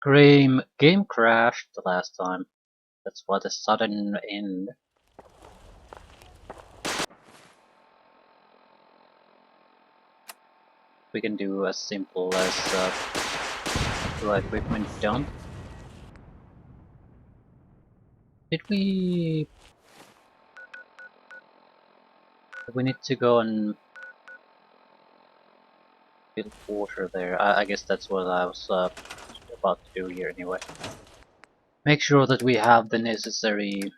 Game crashed the last time. That's why the sudden end. We can do as simple as do equipment dump. Did we? We need to go and build water there. I guess that's what I was about to do here anyway. Make sure that we have the necessary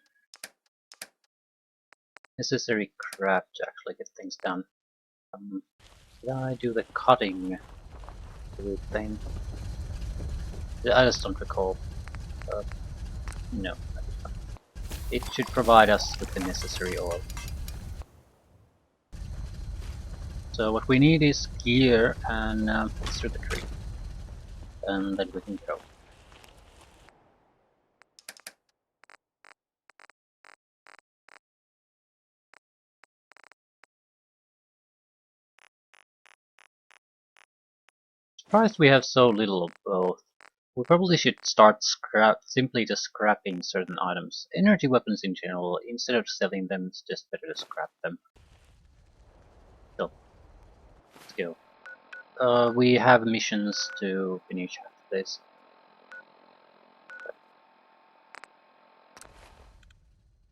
crap to actually get things done. Did I do the cutting thing? I just don't recall. No. It should provide us with the necessary oil. So what we need is gear and through the tree. And then we can go. Surprised we have so little of both. We probably should start simply just scrapping certain items. Energy weapons in general, instead of selling them, it's just better to scrap them. So, let's go. We have missions to finish after this.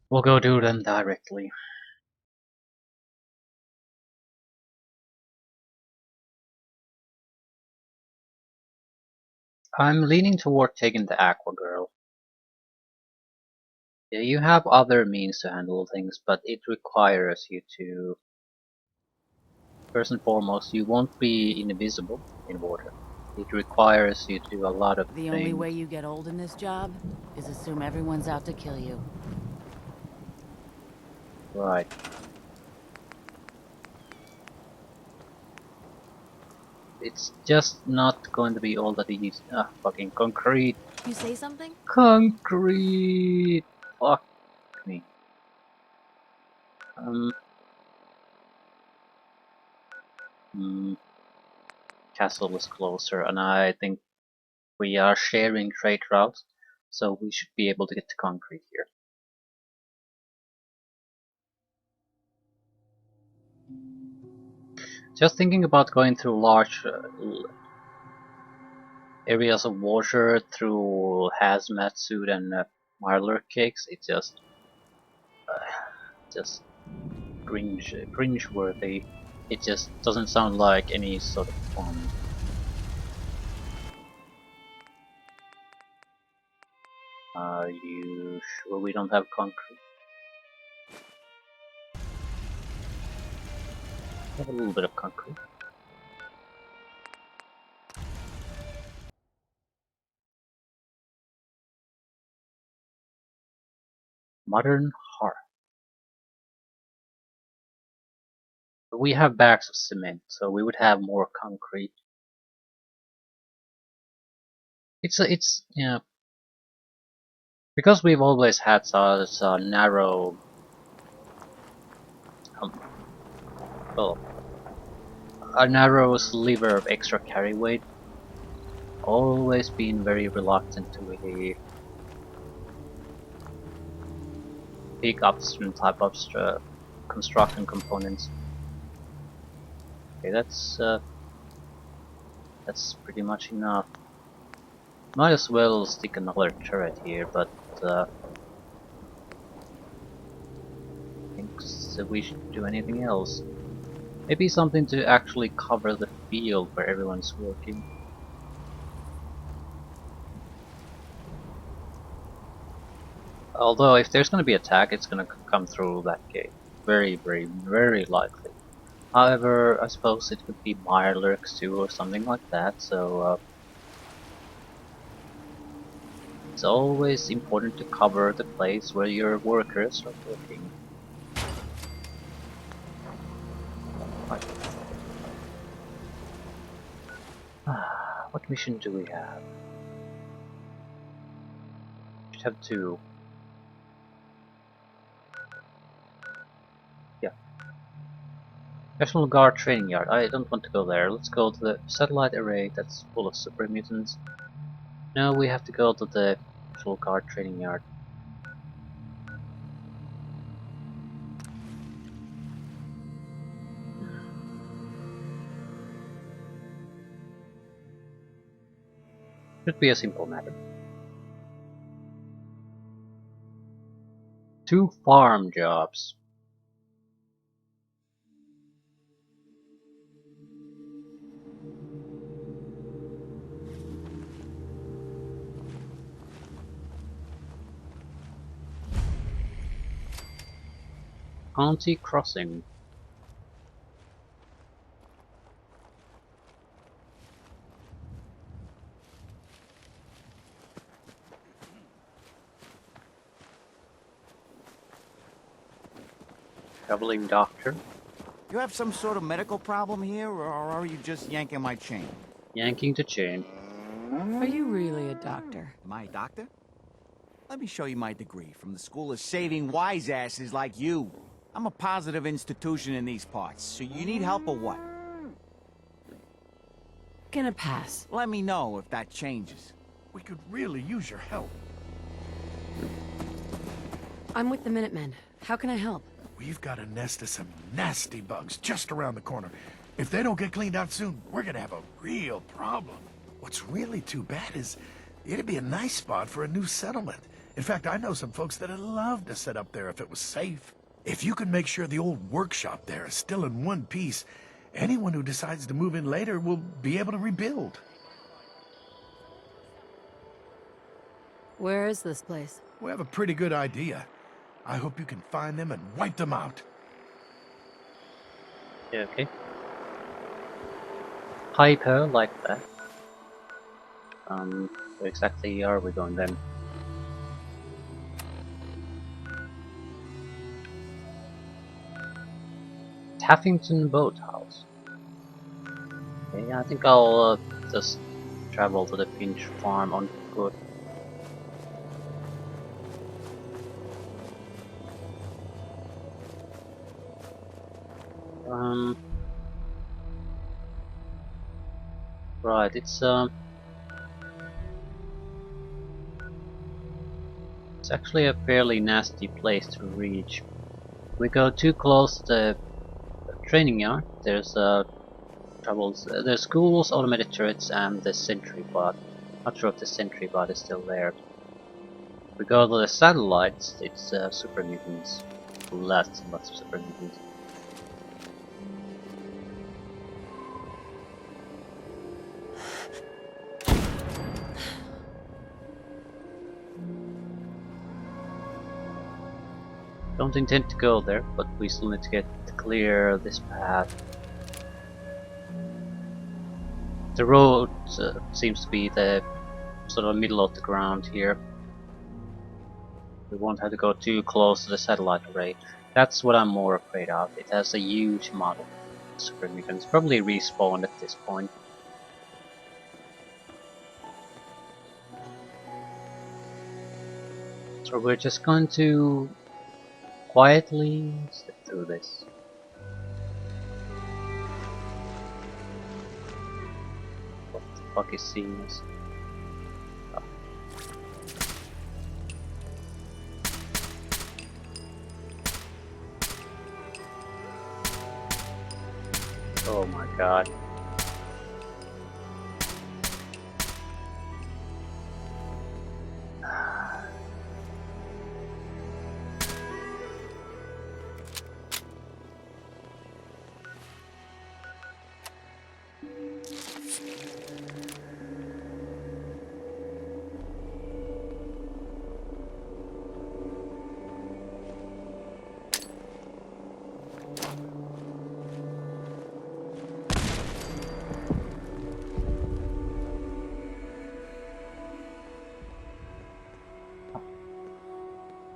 We'll go do them directly. I'm leaning toward taking the Aqua Girl. Yeah, you have other means to handle things, but it requires you to... First and foremost, you won't be invisible in water. It requires you to do a lot of The only things. way you get old in this job is assume everyone's out to kill you. Right. It's just not going to be all that easy. Ah, fucking concrete. You say something? Concrete! Fuck me. Um... Hmm. Castle is closer, and I think we are sharing trade routes, so we should be able to get to concrete here. Just thinking about going through large areas of water through hazmat suit and Marler cakes, it's just cringe worthy. It just doesn't sound like any sort of fun. Are you sure we don't have concrete? We have a little bit of concrete. Modern hearth. We have bags of cement, so we would have more concrete. It's yeah, because we've always had such a narrow, um, well, a narrow sliver of extra carry weight. Always been very reluctant to really pick up certain type of construction components. Okay, that's pretty much enough. Might as well stick another turret here, but I think so we should do anything else. Maybe something to actually cover the field where everyone's working. Although if there's going to be attack, it's going to come through that gate. Very likely. However, I suppose it could be Mirelurks too or something like that, so it's always important to cover the place where your workers are working. Right. What mission do we have? We should have two. Yeah. National Guard Training Yard. I don't want to go there. Let's go to the satellite array that's full of super mutants. Now we have to go to the actual guard training yard. Should be a simple matter. 2 farm jobs. County Crossing. Traveling doctor. You have some sort of medical problem here, or are you just yanking my chain? Yanking the chain. Are you really a doctor? Am I a doctor? Let me show you my degree from the School of Saving Wise Asses like you. I'm a positive institution in these parts, so you need help or what? Gonna pass. Let me know if that changes. We could really use your help. I'm with the Minutemen. How can I help? We've got a nest of some nasty bugs just around the corner. If they don't get cleaned out soon, we're gonna have a real problem. What's really too bad is it'd be a nice spot for a new settlement. In fact, I know some folks that'd love to set up there if it was safe. If you can make sure the old workshop there is still in one piece, anyone who decides to move in later will be able to rebuild. Where is this place? We have a pretty good idea. I hope you can find them and wipe them out. Yeah, okay. Hyper like that. Where exactly are we going then? Taffington Boathouse. Okay, I think I'll just travel to the Finch farm on foot. Right, it's actually a fairly nasty place to reach. We go too close to the training yard. There's troubles. There's schools, automated turrets, and the sentry bot. Not sure if the sentry bot is still there. We go to the satellites. It's super mutants. Lots and lots of super mutants. Don't intend to go there, but we still need to get clear this path. The road seems to be the sort of middle of the ground here. We won't have to go too close to the satellite array. That's what I'm more afraid of. It has a huge amount of super mutants, probably respawned at this point. So we're just going to quietly step through this. What the fuck is seeing us? Oh my god.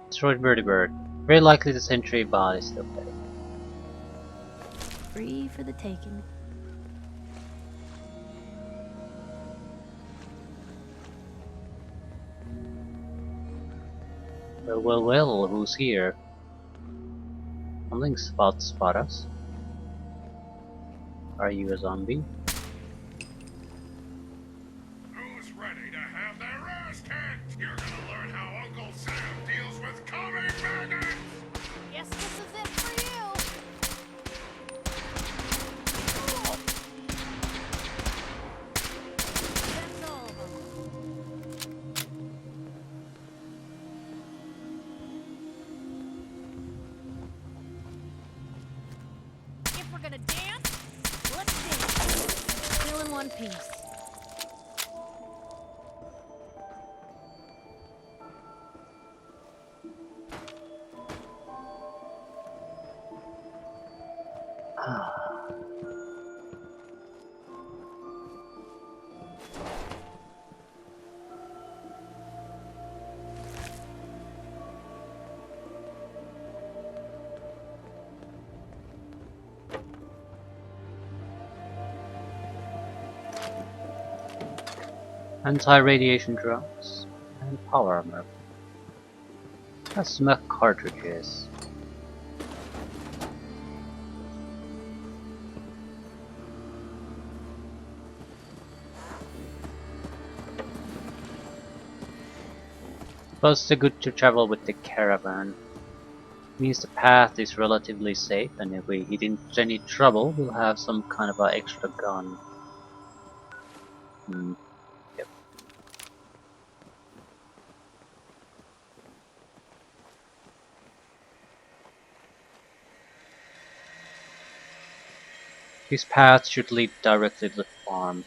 Destroyed vertibird. Very likely the sentry bot is still there. Free for the taking. Well, well, well, who's here? Something's about to spot us. Are you a zombie? Who's ready to have their ass kicked. You're gonna learn how Uncle Sam deals with coming maggots. Guess this is it for you. That's all of them. If we're gonna dance, let's dance. Still in one piece. Anti-radiation drones and power armor. Plasma cartridges. Plus, it's good to travel with the caravan. Means the path is relatively safe, and if we get into any trouble, we'll have some kind of an extra gun. Yep. These paths should lead directly to the farm.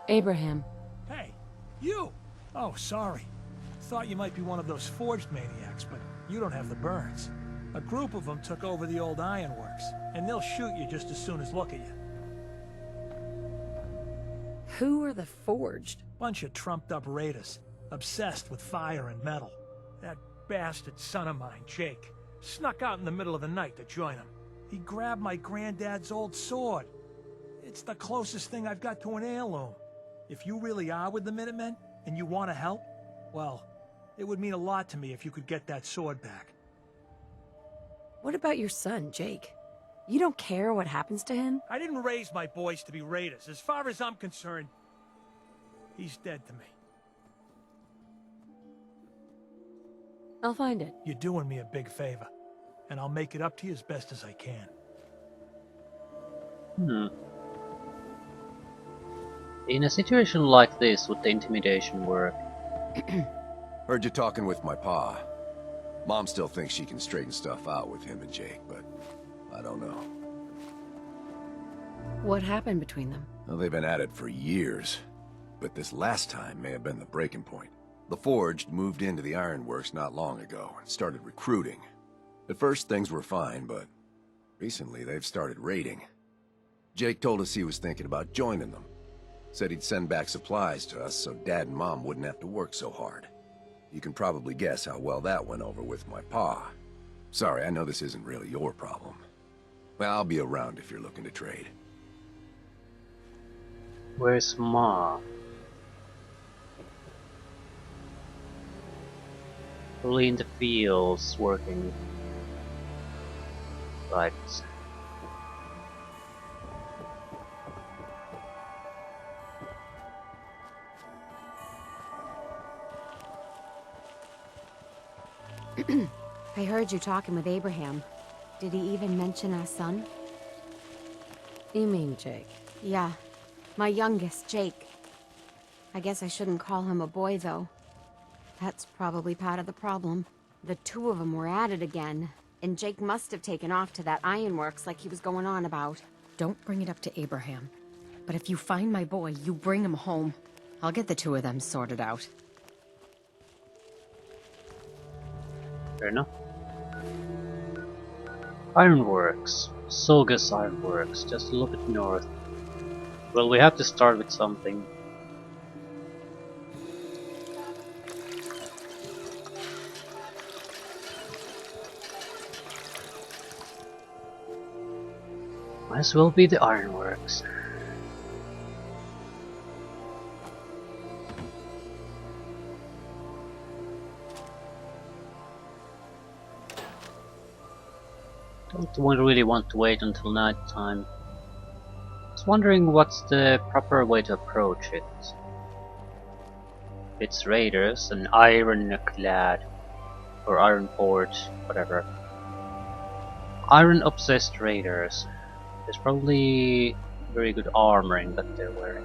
Abraham, Hey, you! Oh, sorry. Thought you might be one of those forged maniacs, but you don't have the burns. A group of them took over the old ironworks, and they'll shoot you just as soon as look at you. Who are the Forged? Bunch of trumped-up raiders, obsessed with fire and metal. That bastard son of mine, Jake, snuck out in the middle of the night to join them. He grabbed my granddad's old sword. It's the closest thing I've got to an heirloom. If you really are with the Minutemen, and you want to help, well, it would mean a lot to me if you could get that sword back. What about your son, Jake? You don't care what happens to him? I didn't raise my boys to be raiders. As far as I'm concerned, he's dead to me. I'll find it. You're doing me a big favor, and I'll make it up to you as best as I can. In a situation like this, would the intimidation work? Heard you talking with my pa. Mom still thinks she can straighten stuff out with him and Jake, but I don't know. What happened between them? Well, they've been at it for years, but this last time may have been the breaking point. The Forged moved into the ironworks not long ago and started recruiting. At first things were fine, but recently they've started raiding. Jake told us he was thinking about joining them. Said he'd send back supplies to us so Dad and Mom wouldn't have to work so hard. You can probably guess how well that went over with my pa. Sorry, I know this isn't really your problem. Well, I'll be around if you're looking to trade. Where's Ma? Probably in the fields working. Right. I heard you talking with Abraham. Did he even mention our son? You mean Jake? Yeah, my youngest, Jake. I guess I shouldn't call him a boy, though. That's probably part of the problem. The two of them were at it again, and Jake must have taken off to that ironworks like he was going on about. Don't bring it up to Abraham. But if you find my boy, you bring him home. I'll get the two of them sorted out. Fair enough. Ironworks. Sogus Ironworks, just a little bit north. Well, we have to start with something. Might as well be the ironworks. Don't really want to wait until night time. I was wondering what's the proper way to approach it. It's raiders, an ironclad, or iron forge, whatever. Iron obsessed raiders. There's probably very good armoring that they're wearing.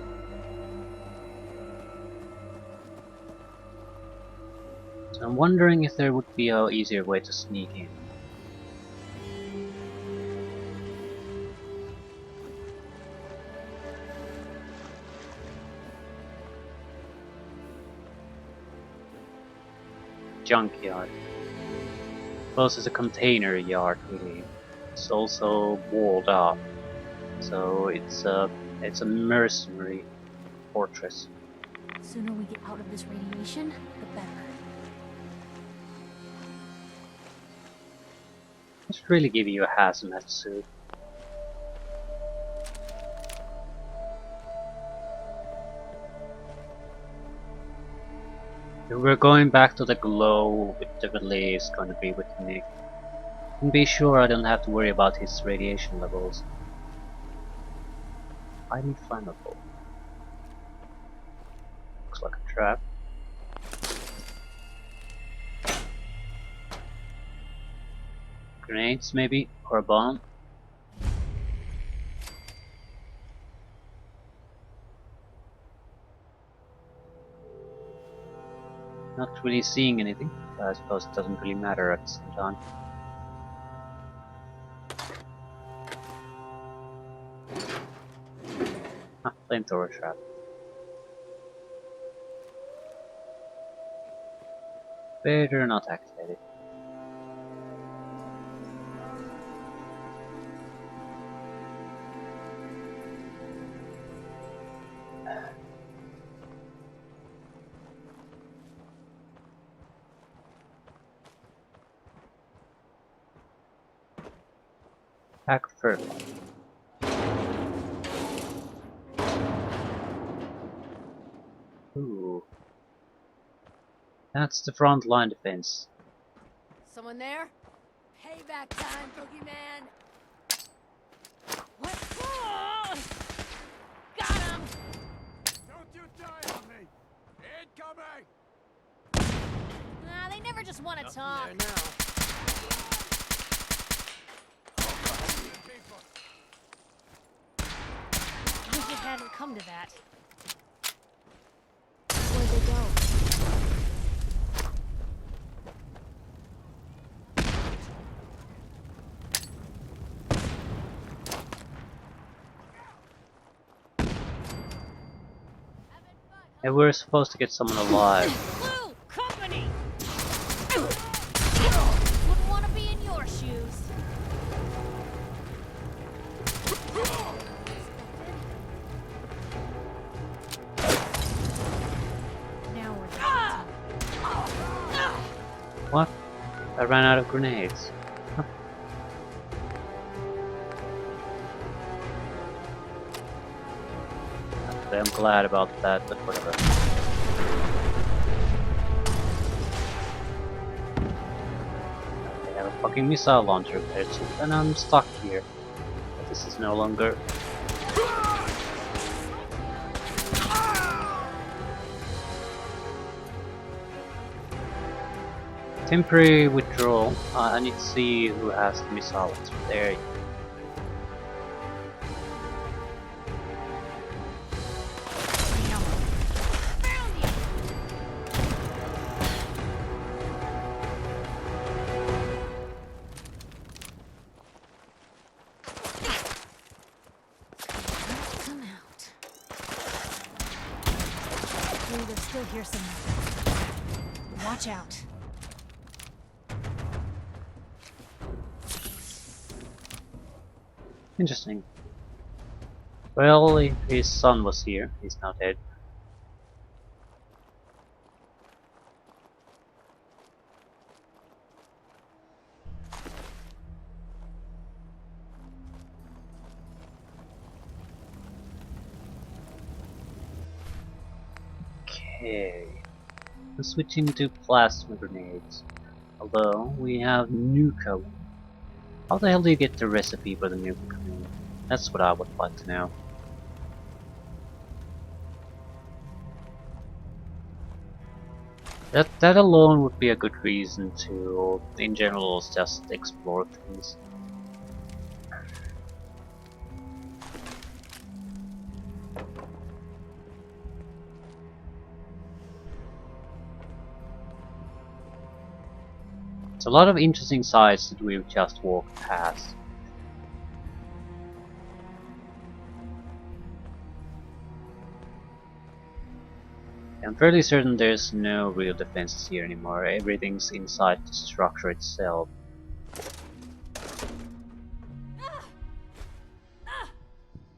So I'm wondering if there would be an easier way to sneak in. Junkyard. Well, this is a container yard, really. It's also walled off, so it's a mercenary fortress. Sooner we get out of this radiation, the better. I should really give you a hazmat suit. We're going back to the glow with Devilly is going to be with Nick. And be sure I don't have to worry about his radiation levels. Highly flammable. Looks like a trap. Grenades maybe? Or a bomb? Not really seeing anything, but I suppose it doesn't really matter at the same time. Ah, flamethrower trap. Better not activate it. Pack first. Ooh. That's the front line defense. Someone there? Payback time, boogeyman! What? Got him! Don't you die on me! Incoming! Nah, they never just want to talk. Wish it hadn't come to that. Where'd they go? And we're supposed to get someone alive. Blue Company! Wouldn't want to be in your shoes. Now we're What? I ran out of grenades. Huh. I'm glad about that, but whatever. They have a fucking missile launcher there too, and I'm stuck here. But this is no longer. Temporary withdrawal. I need to see who has the missile launcher. There you go. Come out. Maybe they're still here somewhere. Watch out. Interesting. Well, if his son was here, he's now dead. Okay. Let's switch into plasma grenades. Although, we have Nuka. How the hell do you get the recipe for the Nuka? That's what I would like to know. That alone would be a good reason to, in general, just explore things. It's a lot of interesting sites that we've just walked past. I'm fairly certain there's no real defenses here anymore. Everything's inside the structure itself.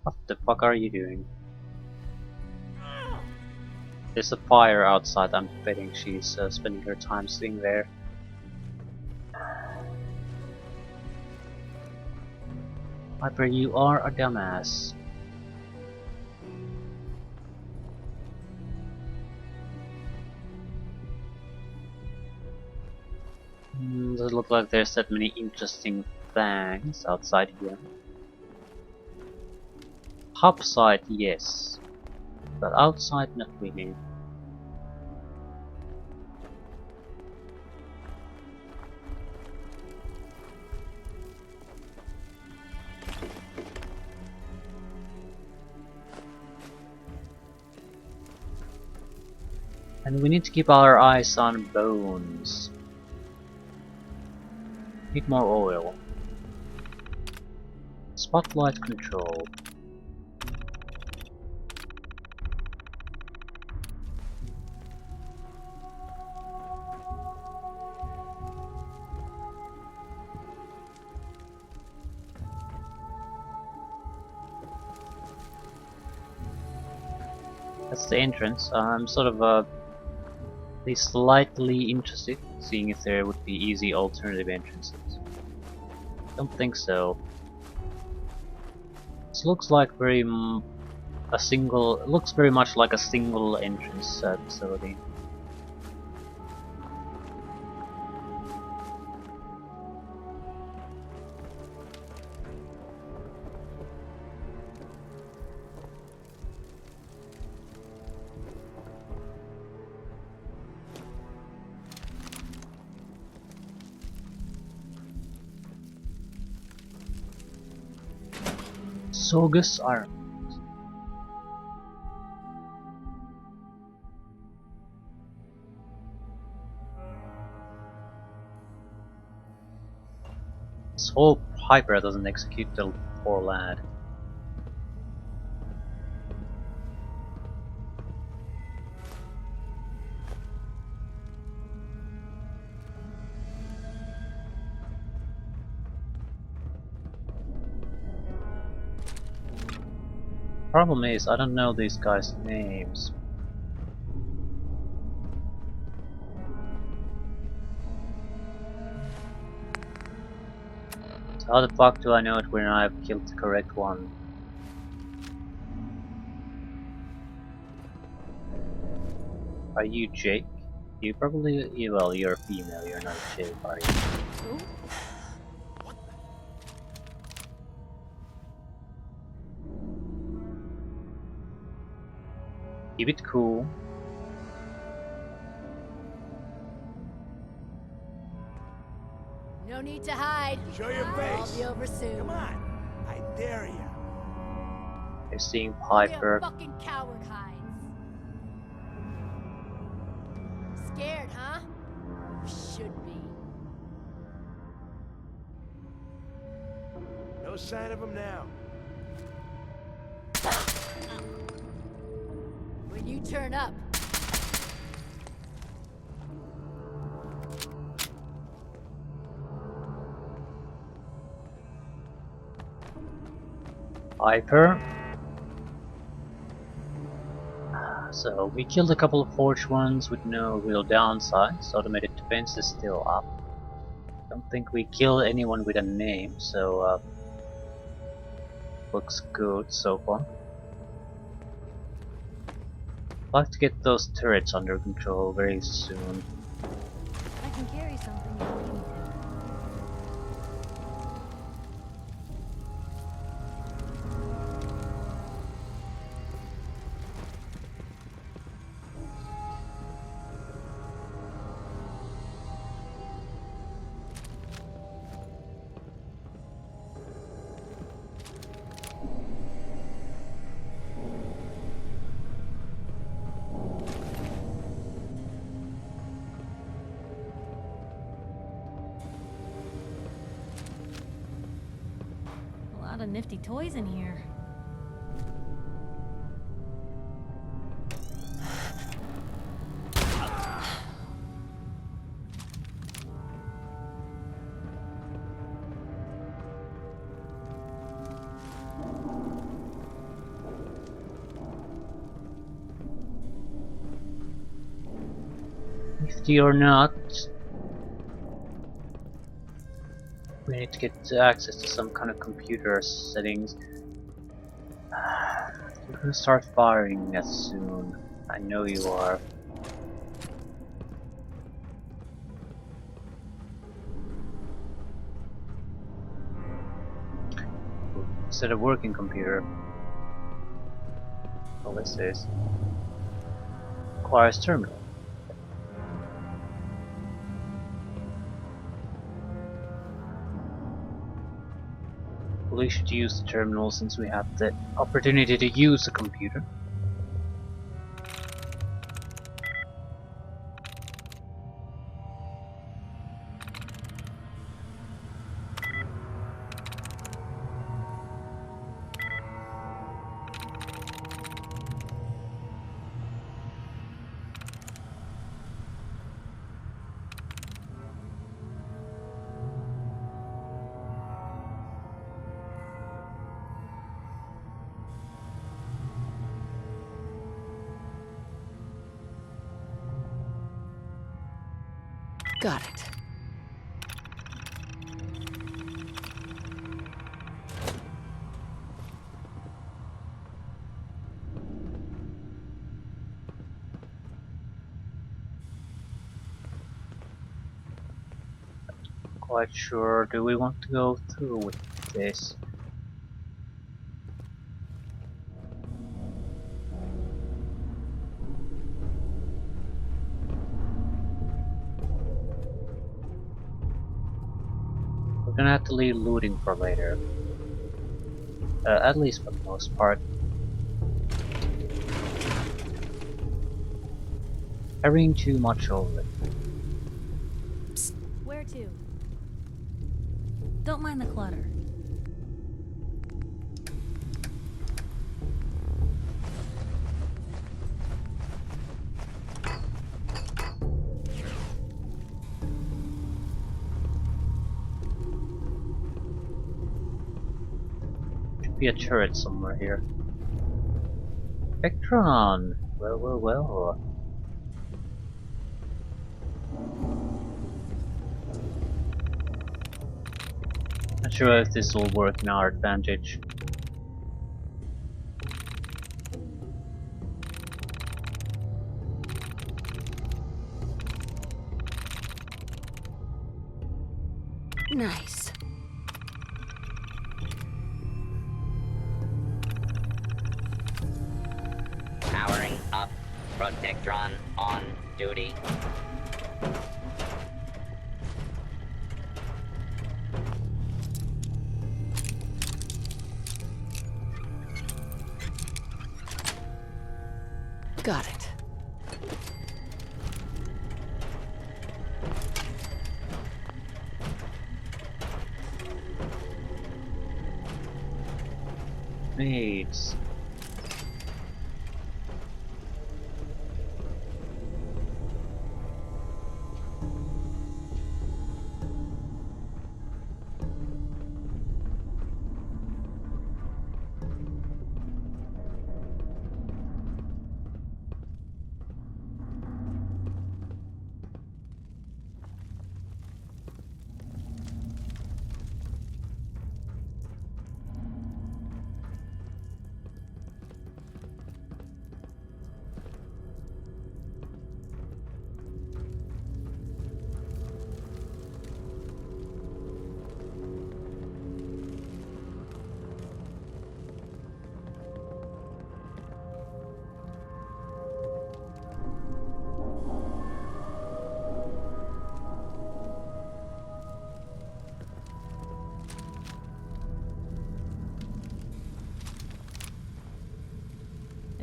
What the fuck are you doing? There's a fire outside. I'm betting she's spending her time sitting there. Piper, you are a dumbass. Doesn't look like there's that many interesting things outside here. Hub side, yes, but outside, not really. And we need to keep our eyes on bones. Need more oil. Spotlight control. That's the entrance. I'm sort of at least slightly interested, seeing if there would be easy alternative entrances. Don't think so. This looks like looks very much like a single entrance facility. Sogus Arm. Let's hope Piper doesn't execute the poor lad. Problem is, I don't know these guys' names. So how the fuck do I know it when I've killed the correct one? Are you Jake? You probably, well, you're a female, you're not a Jake, are you? Keep it cool. No need to hide. Show your I'll face. be over soon. Come on, I dare you. They're seeing Real Piper. fucking coward hides. Scared, huh? You should be. No sign of him now. When you turn up, Piper. So we killed a couple of forged ones with no real downsides. Automated defense is still up. Don't think we killed anyone with a name, so looks good so far. I'd like to get those turrets under control very soon. I can carry something if you need me to. A lot of nifty toys in here. Nifty or not, we need to get access to some kind of computer settings. You're gonna start firing as soon. I know you are. Instead of working computer. All this is requires terminal. We should use the terminal since we have the opportunity to use a computer. Got it. Quite sure. Do we want to go through with this? We're gonna have to leave looting for later. At least for the most part. Carrying too much over it. Where to? Don't mind the clutter. Should be a turret somewhere here. Vectron! Well, well, well. Not sure if this will work in our advantage. Nice. Powering up. Protectron on duty. Got it. Needs.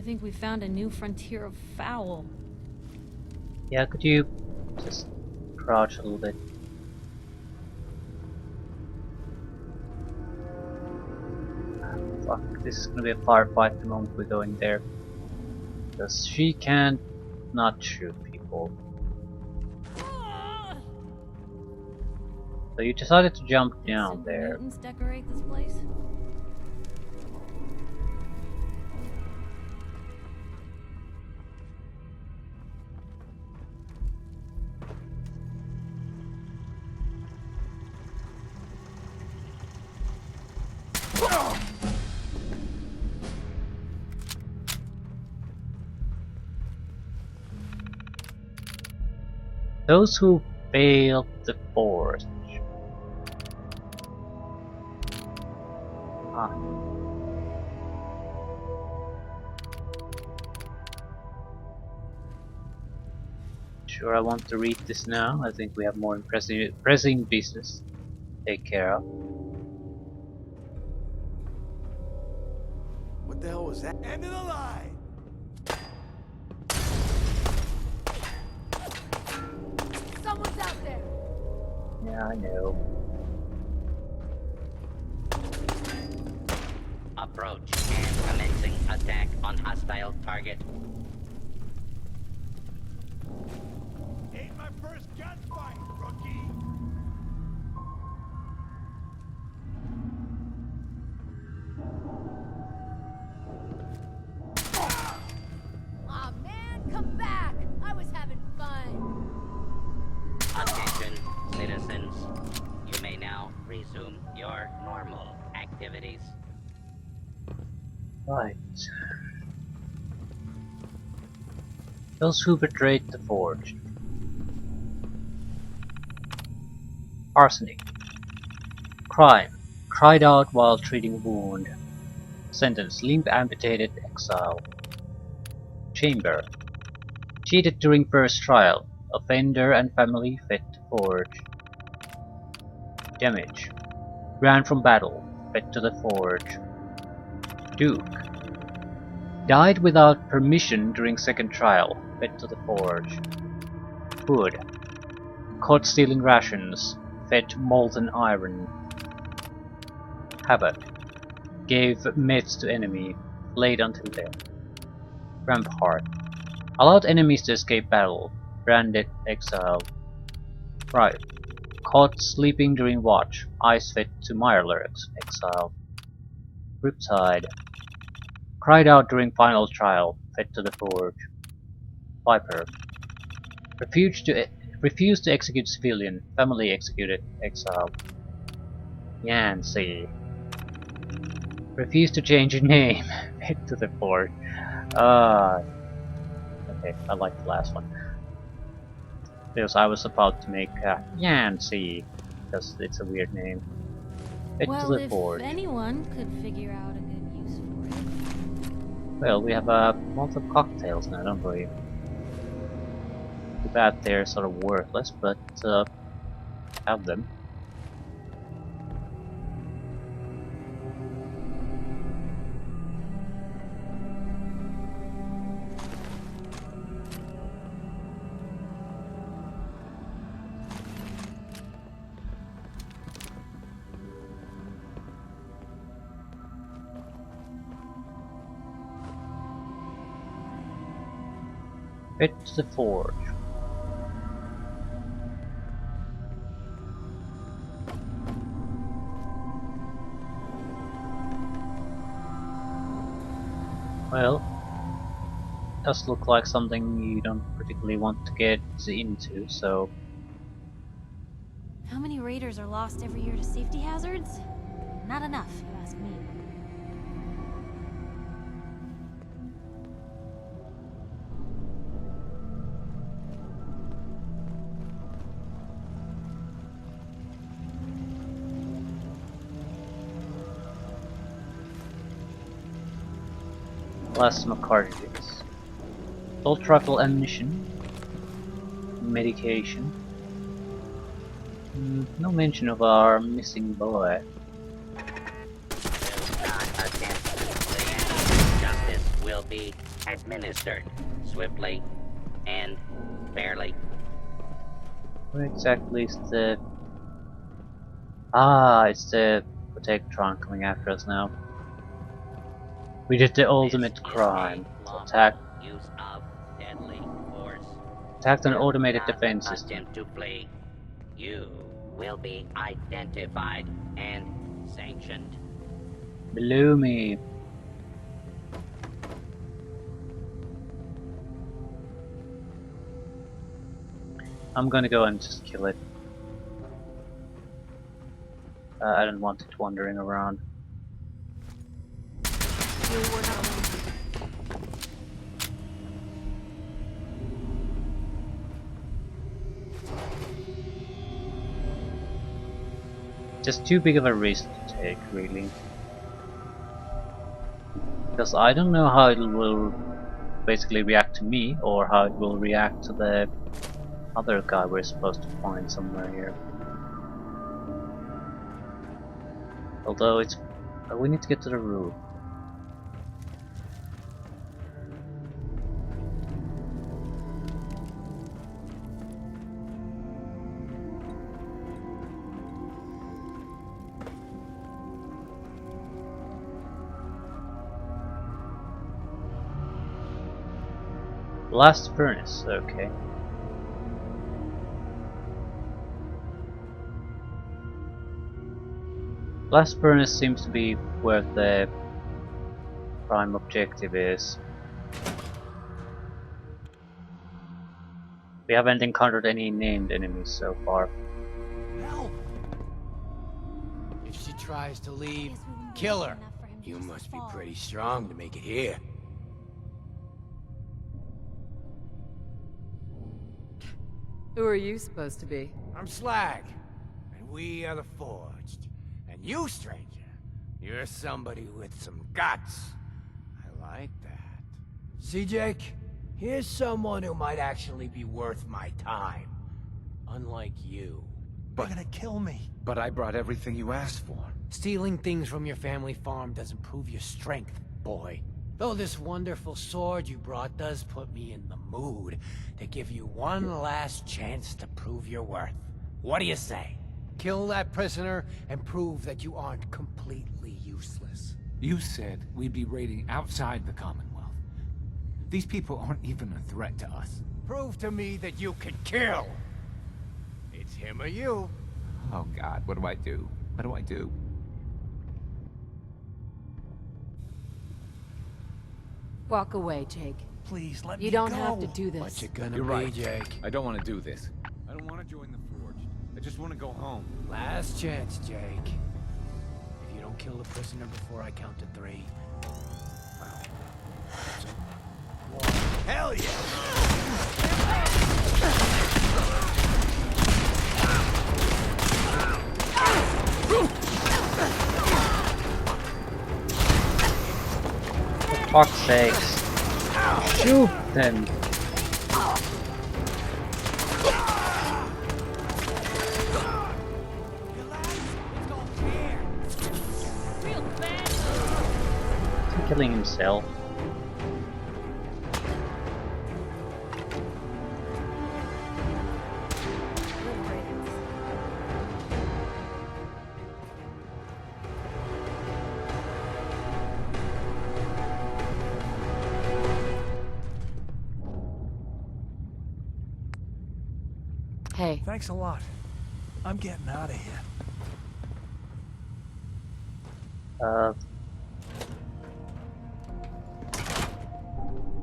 think we found a new frontier of foul. Yeah, could you just crouch a little bit? Fuck, this is gonna be a firefight the moment we go in there. Because she can't not shoot people. So you decided to jump down Super there. mutants decorate this place? Those who failed the forge. Ah. Sure, I want to read this now. I think we have more pressing business to take care of. What the hell was that? End of the line! Someone's out there! Yeah, I know. Approach and commencing attack on hostile target. Ain't my first gunfight, rookie! Aw man, come back! I was having fun! Attention, citizens. You may now resume your normal activities. Right. Those who betrayed the forge. Arsenic. Crime. Cried out while treating wound. Sentence. Limb amputated, exile. Chamber. Cheated during first trial. Offender and family fed to forge. Damage. Ran from battle. Fed to the forge. Duke. Died without permission during second trial. Fed to the forge. Hood. Caught stealing rations. Fed molten iron. Habit. Gave meds to enemy. Laid until death. Rampart. Allowed enemies to escape battle. Branded, exile. Right. Caught sleeping during watch. Ice fed to Mirelurks, exile. Riptide. Cried out during final trial. Fed to the forge. Viper. Refused to execute civilian. Family executed, exile. Yancy. Refused to change your name. Fed to the forge. Okay, I like the last one. Because I was about to make Yancy, because it's a weird name. Fed to Well, the if forge. anyone could figure out a good use for it. Well, we have multiple cocktails now, don't we? Too bad they're sort of worthless, but have them. Fed to the forge. Well, does look like something you don't particularly want to get into, so... How many raiders are lost every year to safety hazards? Not enough, if you ask me. Plasma cartridges. Assault rifle ammunition. Medication. No mention of our missing boy. Will not attempt to flee. Justice will be administered swiftly and fairly. Where exactly is the... Ah, it's the Protectron coming after us now. We did the ultimate crime. Attacked Use of deadly force. an Do automated not defense system. attempt to flee. You will be identified and sanctioned. Below me. I'm gonna go and just kill it. I don't want it wandering around. Just too big of a risk to take, really. Because I don't know how it will basically react to me, or how it will react to the other guy we're supposed to find somewhere here. Although it's... we need to get to the roof. Blast furnace, okay. Blast furnace seems to be where the prime objective is. We haven't encountered any named enemies so far. Help! If she tries to leave, kill her. You must be pretty strong to make it here. Who are you supposed to be? I'm Slag, and we are the Forged. And you, stranger, you're somebody with some guts. I like that. See, Jake? Here's someone who might actually be worth my time. Unlike you. They're gonna kill me. But I brought everything you asked for. Stealing things from your family farm doesn't prove your strength, boy. Though this wonderful sword you brought does put me in the mood to give you one last chance to prove your worth. What do you say? Kill that prisoner and prove that you aren't completely useless. You said we'd be raiding outside the Commonwealth. These people aren't even a threat to us. Prove to me that you can kill. It's him or you. Oh God, what do I do? What do I do? Walk away, Jake. Please, let me You don't go. have to do this. What you gonna You're be, right. Jake? I don't want to do this. I don't want to join the Forge. I just want to go home. Last chance, Jake. If you don't kill the prisoner before I count to 3... well, one. Hell yeah! For fuck's sakes. Shoot them. Is he killing himself? Hey, Thanks a lot. I'm getting out of here.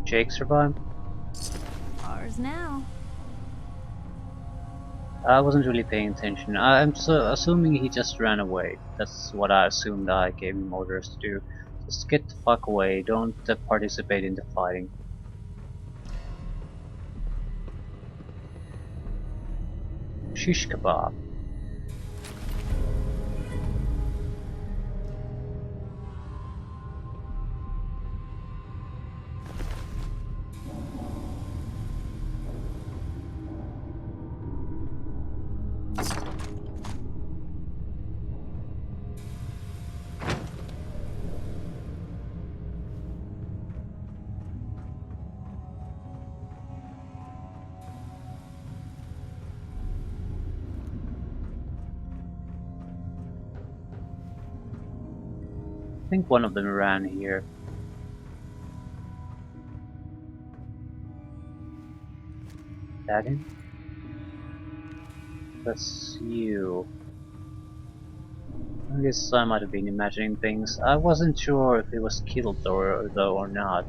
Jake survived? Ours now. I wasn't really paying attention. I'm so assuming he just ran away. That's what I assumed. I gave him orders to do. Just get the fuck away. Don't participate in the fighting. Shish kebab. think one of them ran here. That him? That's you. I guess I might have been imagining things. I wasn't sure if he was killed though or not.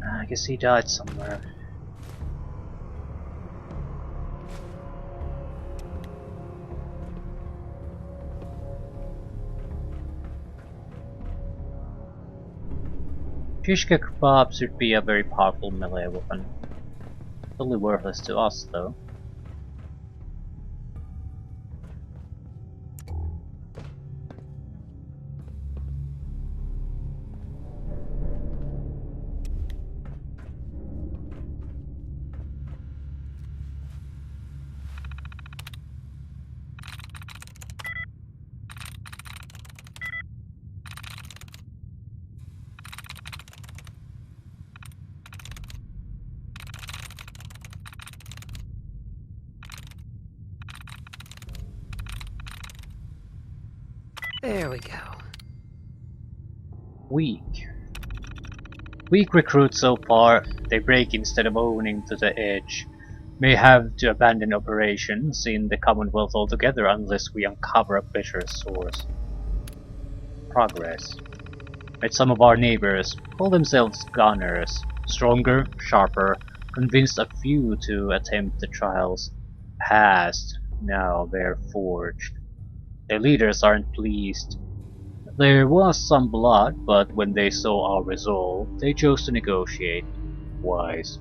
I guess he died somewhere. Shish kebab should be a very powerful melee weapon. Totally worthless to us though. There we go. Weak. Weak recruits so far. They break instead of owning to the edge. May have to abandon operations in the Commonwealth altogether unless we uncover a better source. Progress. Met some of our neighbors, call themselves gunners. Stronger, sharper, convinced a few to attempt the trials. Passed. Now they're forged. Their leaders aren't pleased. There was some blood, but when they saw our resolve, they chose to negotiate. Wise.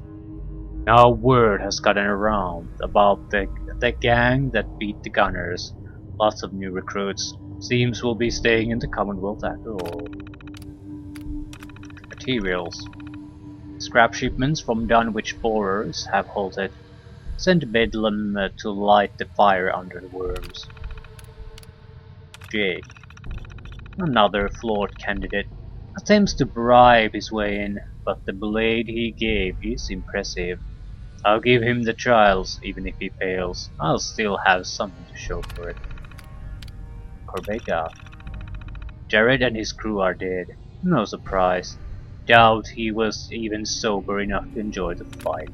Now word has gotten around about the gang that beat the gunners. Lots of new recruits. Seems we'll be staying in the Commonwealth after all. Materials. Scrap shipments from Dunwich borers have halted. Send Bedlam to light the fire under the worms. Jake. Another flawed candidate. Attempts to bribe his way in, but the blade he gave is impressive. I'll give him the trials, even if he fails. I'll still have something to show for it. Corbetta. Jared and his crew are dead. No surprise. Doubt he was even sober enough to enjoy the fight.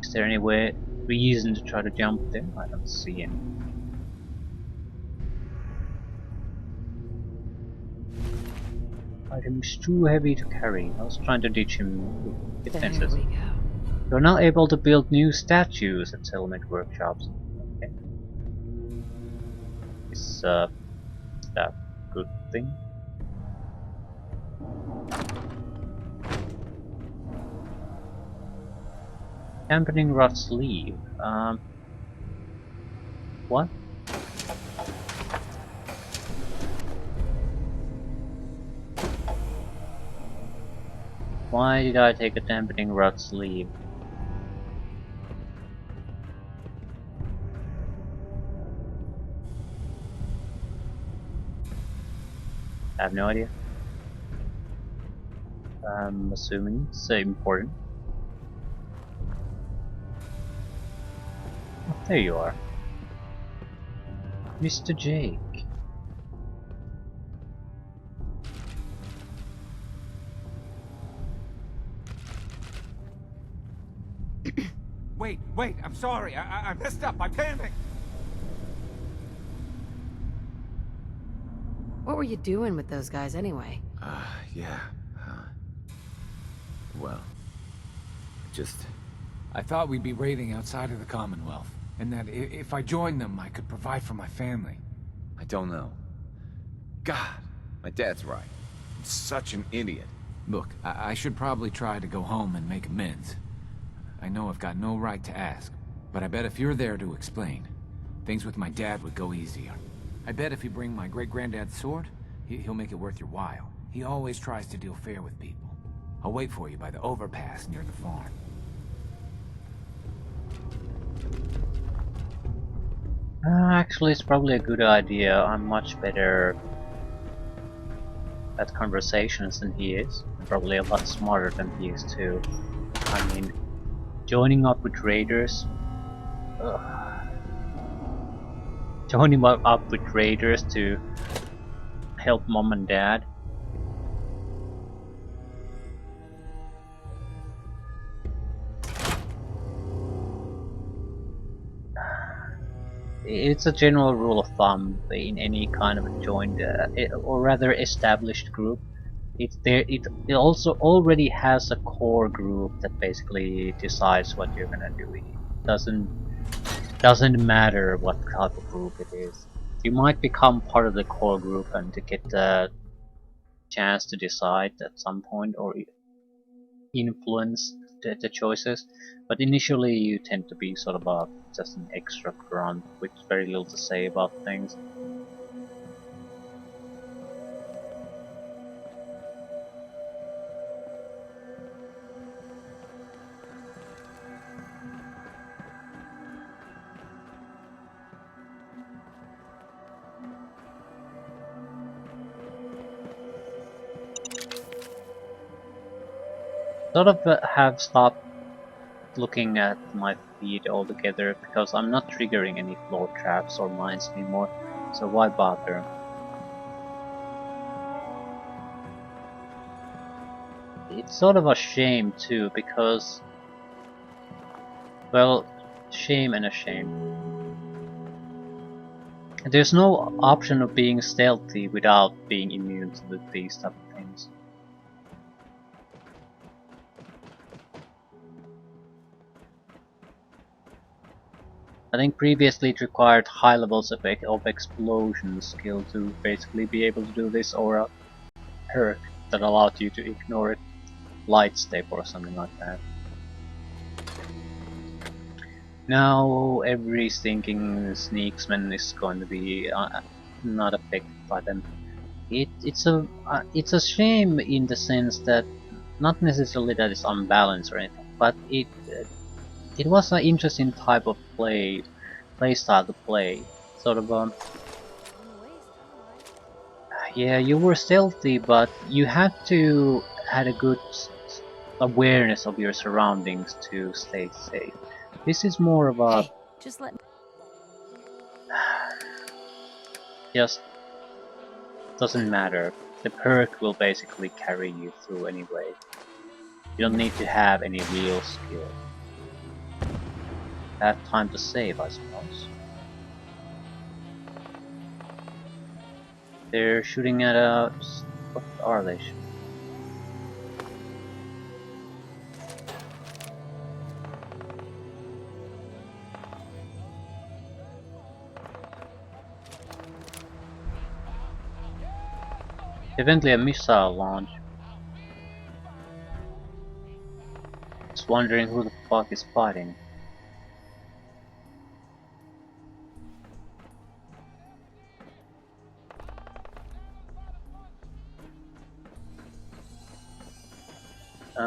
Is there any reason to try to jump there? I don't see any. Item's too heavy to carry. I was trying to teach him defenses. There we go. You're now able to build new statues at settlement workshops. Okay. Is that a good thing? Dampening rot sleeve. What? Why did I take a dampening rot sleeve? I have no idea. I'm assuming it's important. Oh, there you are. Mr. Jake. Wait, I'm sorry. I messed up. I panicked. What were you doing with those guys anyway? Yeah. Well, I thought we'd be raiding outside of the Commonwealth, and that if I joined them, I could provide for my family. I don't know. God, my dad's right. I'm such an idiot. Look, I should probably try to go home and make amends. I know I've got no right to ask, but I bet if you're there to explain, things with my dad would go easier. I bet if you bring my great-granddad's sword, he'll make it worth your while. He always tries to deal fair with people. I'll wait for you by the overpass near the farm. Actually, it's probably a good idea. I'm much better at conversations than he is. Probably a lot smarter than he is too. I mean, joining up with raiders. Joining up with raiders to help mom and dad. It's a general rule of thumb in any kind of a joined, or rather established group. It also already has a core group that basically decides what you're gonna do. It doesn't matter what type of group it is. You might become part of the core group and to get the chance to decide at some point or influence the choices, but initially you tend to be sort of just an extra grunt with very little to say about things. Sort of have stopped looking at my feed altogether because I'm not triggering any floor traps or mines anymore, so why bother? It's sort of a shame too because, well, shame and a shame. There's no option of being stealthy without being immune to these type of things. I think previously it required high levels of explosion skill to basically be able to do this, or a perk that allowed you to ignore it, light step or something like that. Now every stinking sneaksman is going to be not affected by them. It's a shame in the sense that not necessarily that it's unbalanced or anything, but it was an interesting type of play style to play. Sort of yeah, you were stealthy, but you had to had a good awareness of your surroundings to stay safe. This is more of a Hey, just let me... just doesn't matter. The perk will basically carry you through anyway. You don't need to have any real skill. Have time to save, I suppose. They're shooting at us. What are they shooting? Eventually a missile launch. Just wondering who the fuck is fighting.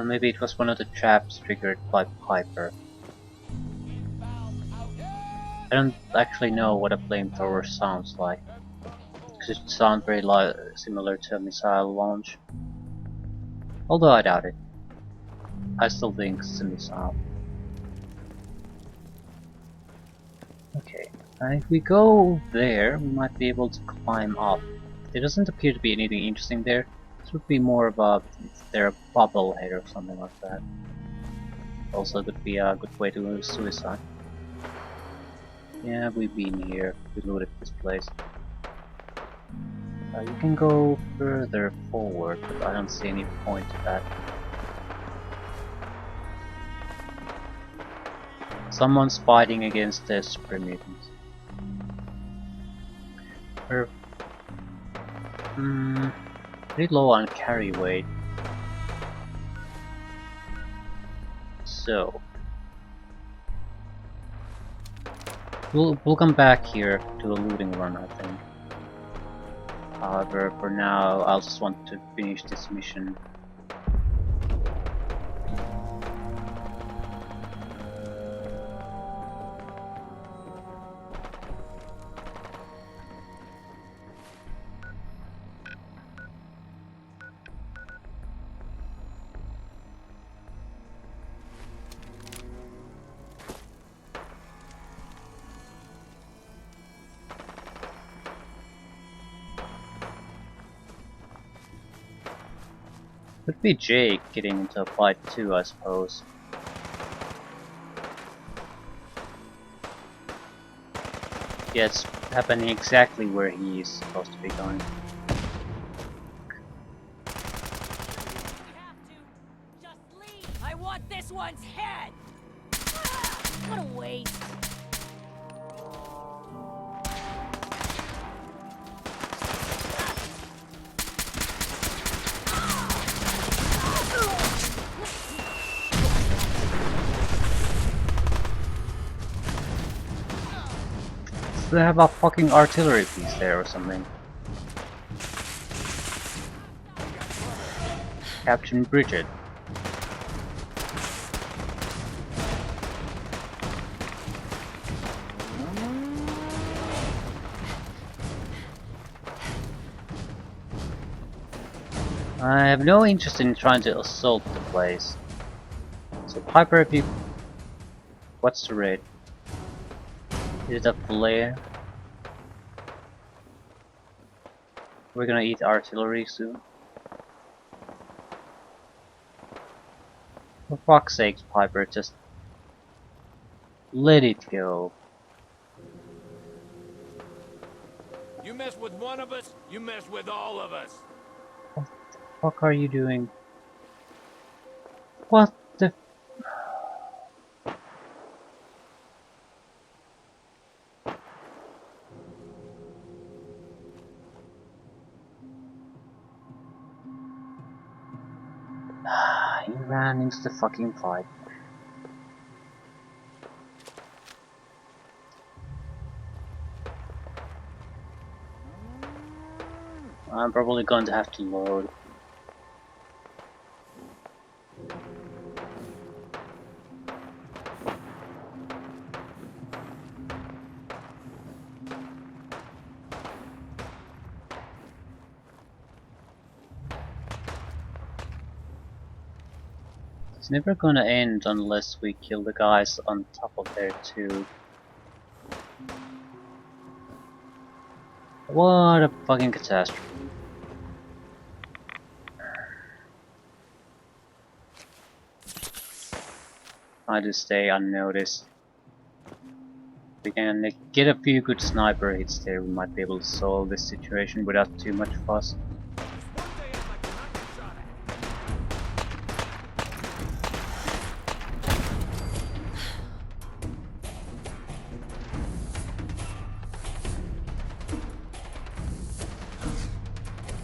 Maybe it was one of the traps triggered by Piper. I don't actually know what a flamethrower sounds like, because it sounds very similar to a missile launch. Although I doubt it. I still think it's a missile. Okay, if we go there, we might be able to climb up. There doesn't appear to be anything interesting there. This would be more of a, if there a bubble head or something like that. Also could be a good way to suicide. Yeah, we've been here. We looted this place. You can go further forward, but I don't see any point to that. Someone's fighting against the super mutants. We're pretty low on carry weight. So we'll come back here to a looting run, I think. However, for now, I'll just want to finish this mission. Could be Jake getting into a fight too, I suppose. Yeah, it's happening exactly where he is supposed to be going. I want this one's head! What a waste. Do they have a fucking artillery piece there or something? Captain Bridget. I have no interest in trying to assault the place. So Piper, if you... What's the raid? Is it a flare? We're gonna eat artillery soon. For fuck's sake, Piper, just... let it go. You mess with one of us, you mess with all of us. What the fuck are you doing? What the... He ran into the fucking fight. I'm probably going to have to load. It's never gonna end unless we kill the guys on top of there too. What a fucking catastrophe. I just stay unnoticed. We can get a few good sniper hits there, we might be able to solve this situation without too much fuss.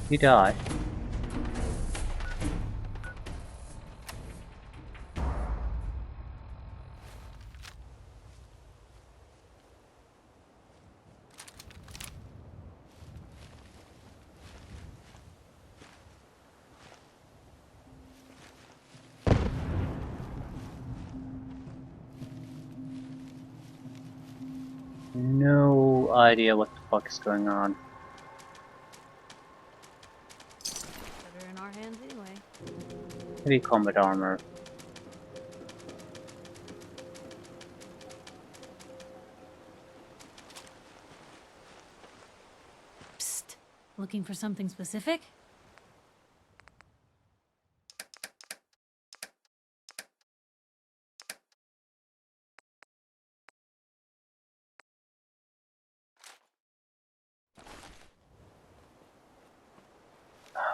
He died. No idea what the fuck is going on. Better in our hands anyway. Heavy combat armor. Psst. Looking for something specific?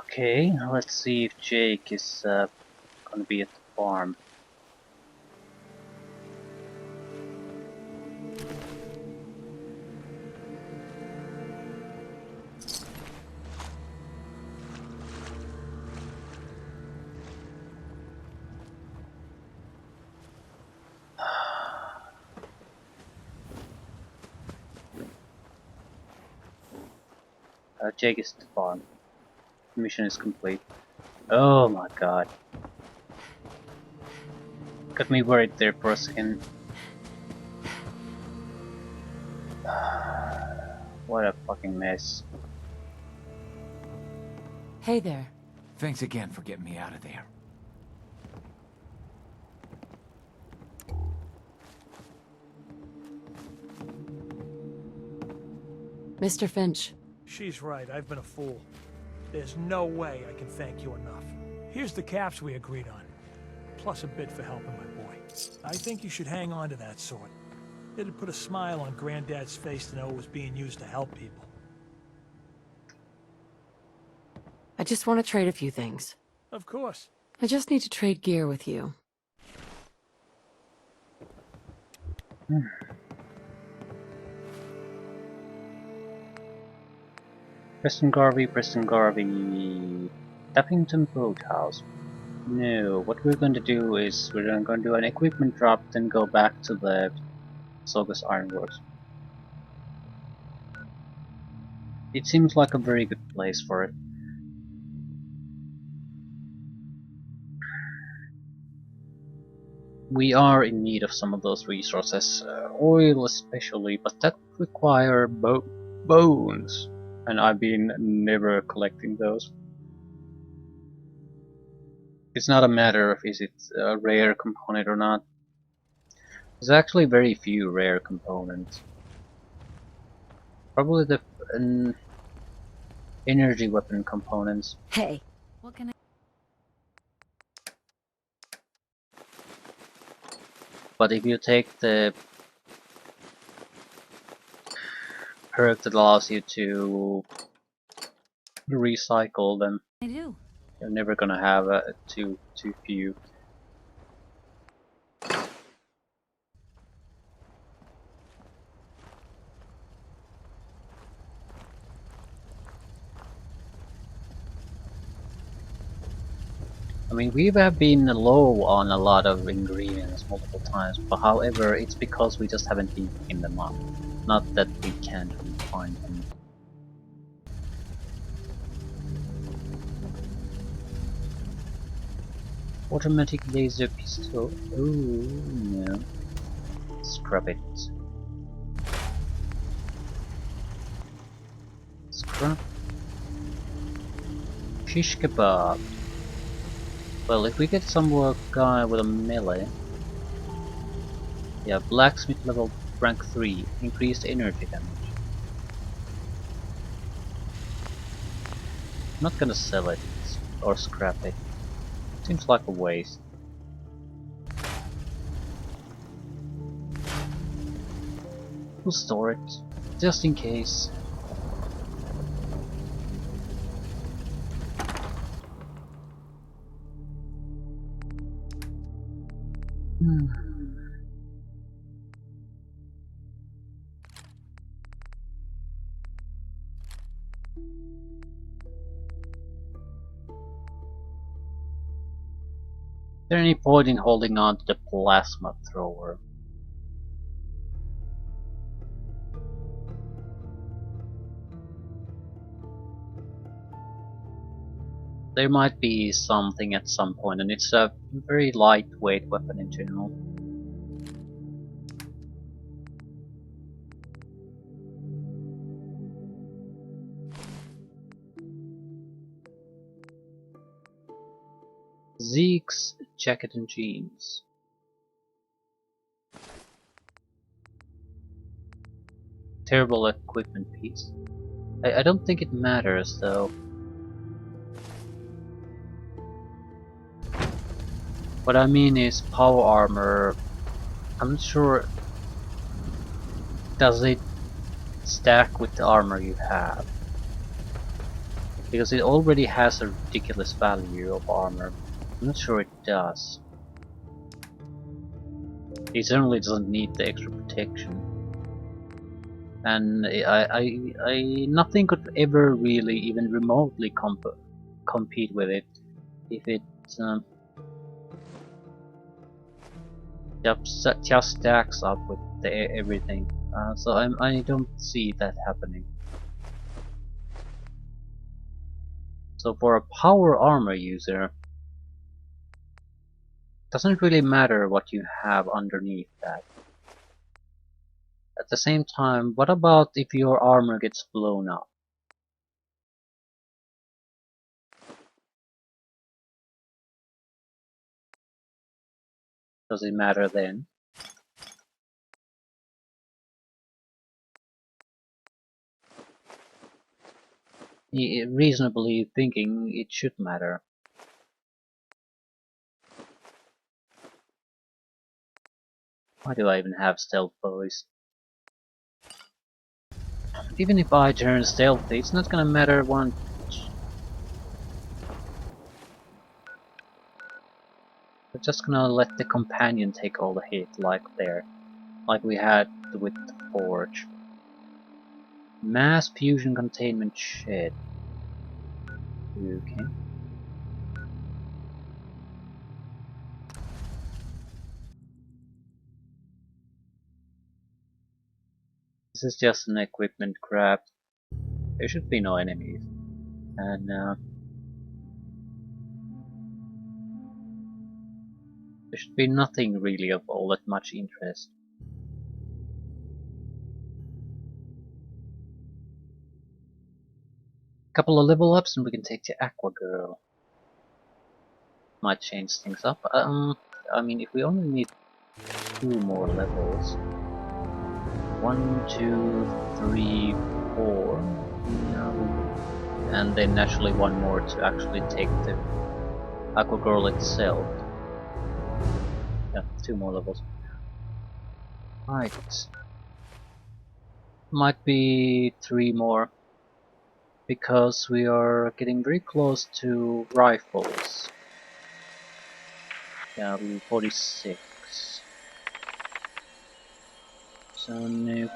Okay, let's see if Jake is gonna be at the farm. Jake is at the farm. Mission is complete. Oh my god. Got me worried there for a second. What a fucking mess. Hey there. Thanks again for getting me out of there. Mr. Finch. She's right, I've been a fool. There's no way I can thank you enough. Here's the caps we agreed on, plus a bit for helping my boy. I think you should hang on to that sword. It'd put a smile on Granddad's face to know it was being used to help people. I just want to trade a few things. Of course. I just need to trade gear with you. Preston Garvey, Tappington Boathouse. No, what we're going to do is we're going to do an equipment drop, then go back to the Saugus Ironworks. It seems like a very good place for it. We are in need of some of those resources, oil especially, but that require bones, and I've been never collecting those. It's not a matter of is it a rare component or not. There's actually very few rare components. Probably the energy weapon components. Hey, What can I... But if you take the perk that allows you to recycle them, I do? you're never gonna have too few. I mean, we have been low on a lot of ingredients multiple times, but however, it's because we just haven't been picking them up. Not that we can't find them. Automatic laser pistol. Ooh, no. Scrap it. Scrap. Shish kebab. Well, if we get some more guy with a melee. Yeah, blacksmith level rank 3, increased energy damage. I'm not gonna sell it or scrap it. Seems like a waste. We'll store it, just in case. Is there any point in holding on to the plasma thrower? There might be something at some point, and it's a very lightweight weapon in general. Zeke's jacket and jeans. Terrible equipment piece. I don't think it matters though. What I mean is power armor. I'm not sure. Does it stack with the armor you have? Because it already has a ridiculous value of armor. I'm not sure it does. It certainly doesn't need the extra protection. And nothing could ever really even remotely compete with it if it just stacks up with everything. So I don't see that happening. So for a power armor user, doesn't really matter what you have underneath that. At the same time, what about if your armor gets blown up? Does it matter then? Reasonably thinking, it should matter. Why do I even have stealth boys? Even if I turn stealthy, it's not gonna matter one. We're just gonna let the companion take all the hit, like we had with the forge. Mass fusion containment shed. Okay. This is just an equipment grab. There should be no enemies. And there should be nothing really of all that much interest. Couple of level ups and we can take the Aqua Girl. Might change things up. I mean, if we only need 2 more levels. 1, 2, 3, 4. No. And then naturally 1 more to actually take the Aqua Girl itself. Yeah, 2 more levels. Right. Might be 3 more. Because we are getting very close to rifles. Yeah, 46. So no.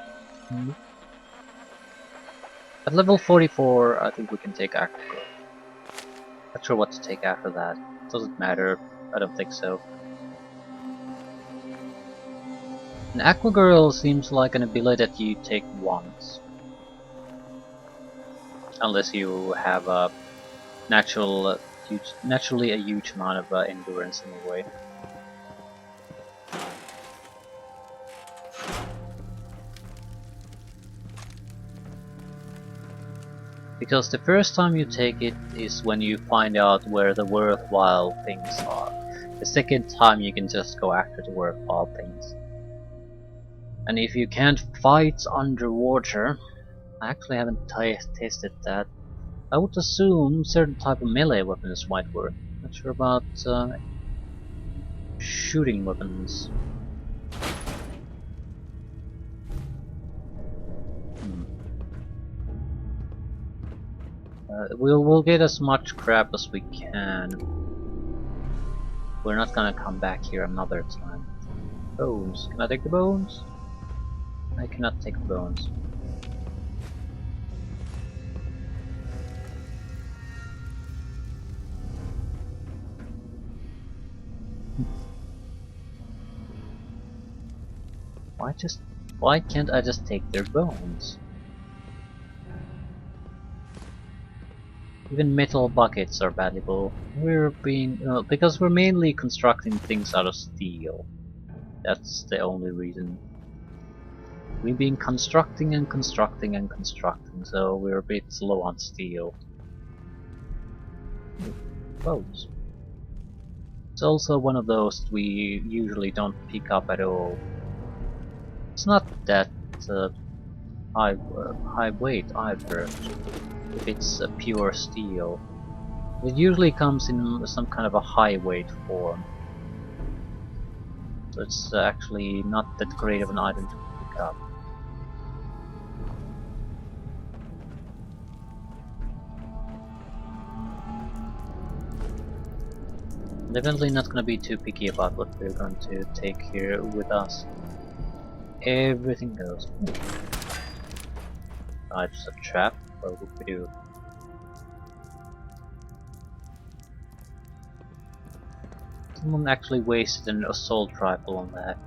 At level 44, I think we can take Aqua Girl. Not sure what to take after that. Doesn't matter. I don't think so. An Aqua Girl seems like an ability that you take once. Unless you have a naturally a huge amount of endurance in a way. Because the first time you take it is when you find out where the worthwhile things are. The second time you can just go after the worthwhile things. And if you can't fight underwater, I actually haven't tested that. I would assume certain type of melee weapons might work. Not sure about shooting weapons. We'll get as much crap as we can. We're not gonna come back here another time. Bones. Can I take the bones? I cannot take the bones. Why can't I just take their bones? Even metal buckets are valuable. Because we're mainly constructing things out of steel. That's the only reason. We've been constructing and constructing and constructing, so we're a bit slow on steel. Bones. It's also one of those we usually don't pick up at all. It's not that high weight either, if it's pure steel. It usually comes in some kind of a high weight form. So it's actually not that great of an item to pick up. Definitely not gonna be too picky about what we're going to take here with us. Everything goes. It's a trap. What would we do? Someone actually wasted an assault rifle on that.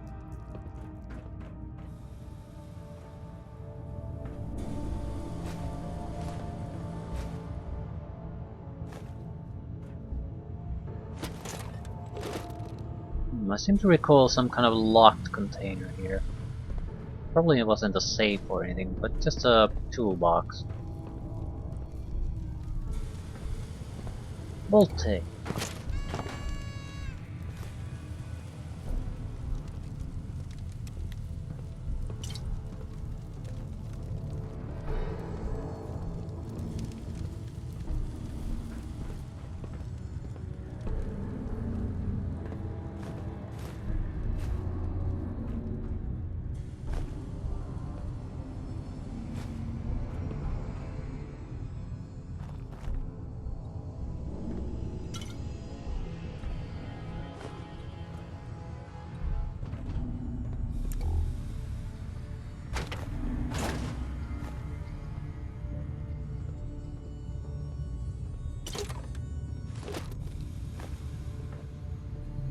I seem to recall some kind of locked container here. Probably it wasn't a safe or anything, but just a toolbox. Volte.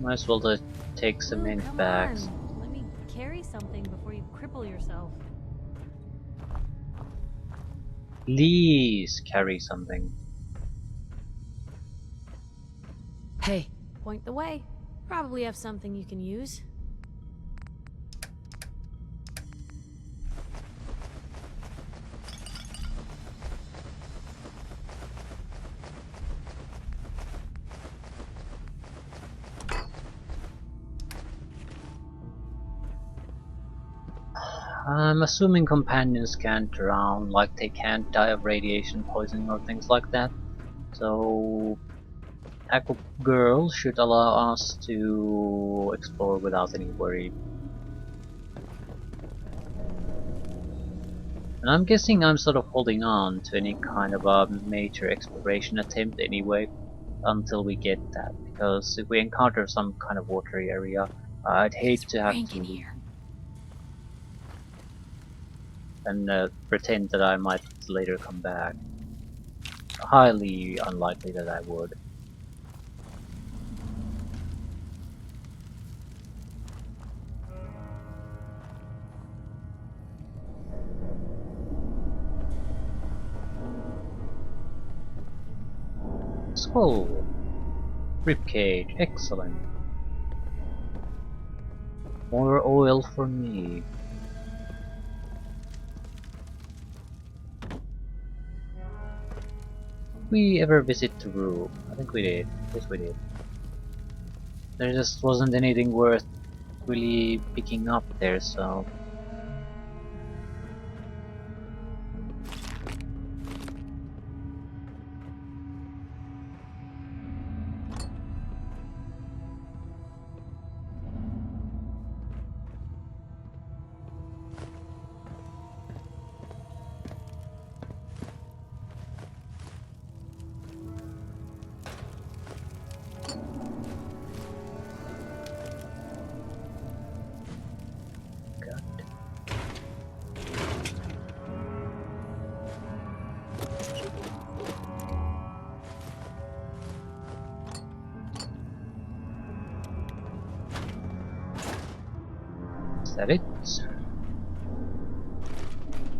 Might as well just take some mint Come bags. on. Let me carry something before you cripple yourself. Please carry something. Hey, Point the way. Probably have something you can use. I'm assuming companions can't drown, like they can't die of radiation poisoning or things like that. So Aqua Girl should allow us to explore without any worry. And I'm guessing I'm sort of holding on to any kind of a major exploration attempt anyway, until we get that. Because if we encounter some kind of watery area, I'd hate to have rank in to here. and pretend that I might later come back. Highly unlikely that I would. Skull. Ribcage. Excellent. More oil for me. We ever visit the room? I think we did. Yes, we did. There just wasn't anything worth really picking up there, so... Is that it?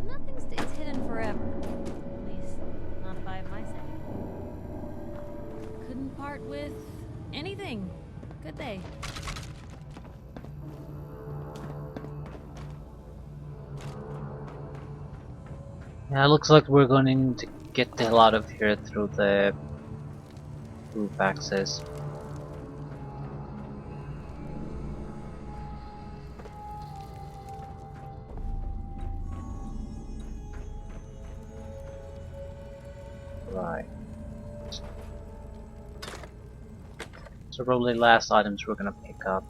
Nothing stays hidden forever. At least, not if I have my say. Couldn't part with anything, could they? Yeah, looks like we're going to get the hell out of here through the roof access. Right. So probably the last items we're gonna pick up.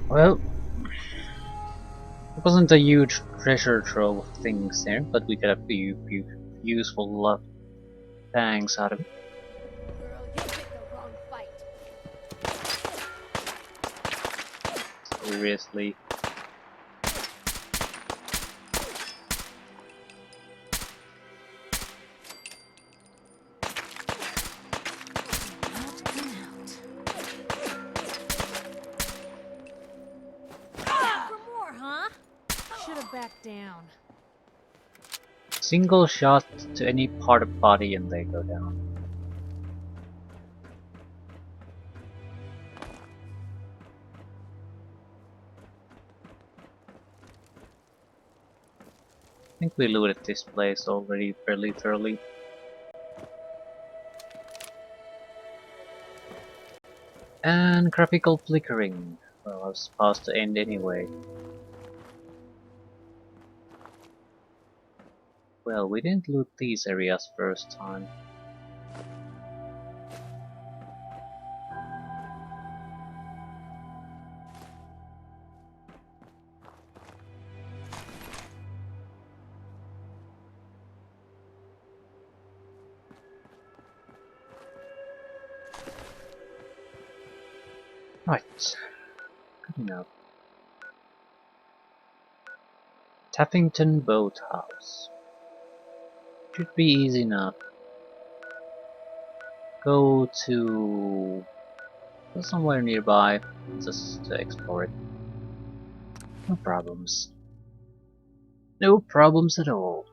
Well, it wasn't a huge treasure trove of things there, but we got a few useful things out of it. Girl, you picked the wrong fight. Seriously. For more, huh? Should have backed down. Single shot to any part of body and they go down. I think we looted this place already fairly thoroughly. And graphical flickering. Well, I was supposed to end anyway. Well, we didn't loot these areas first time. Right. Good enough. Tappington Boathouse. Should be easy enough. Go to somewhere nearby just to explore it. No problems. No problems at all.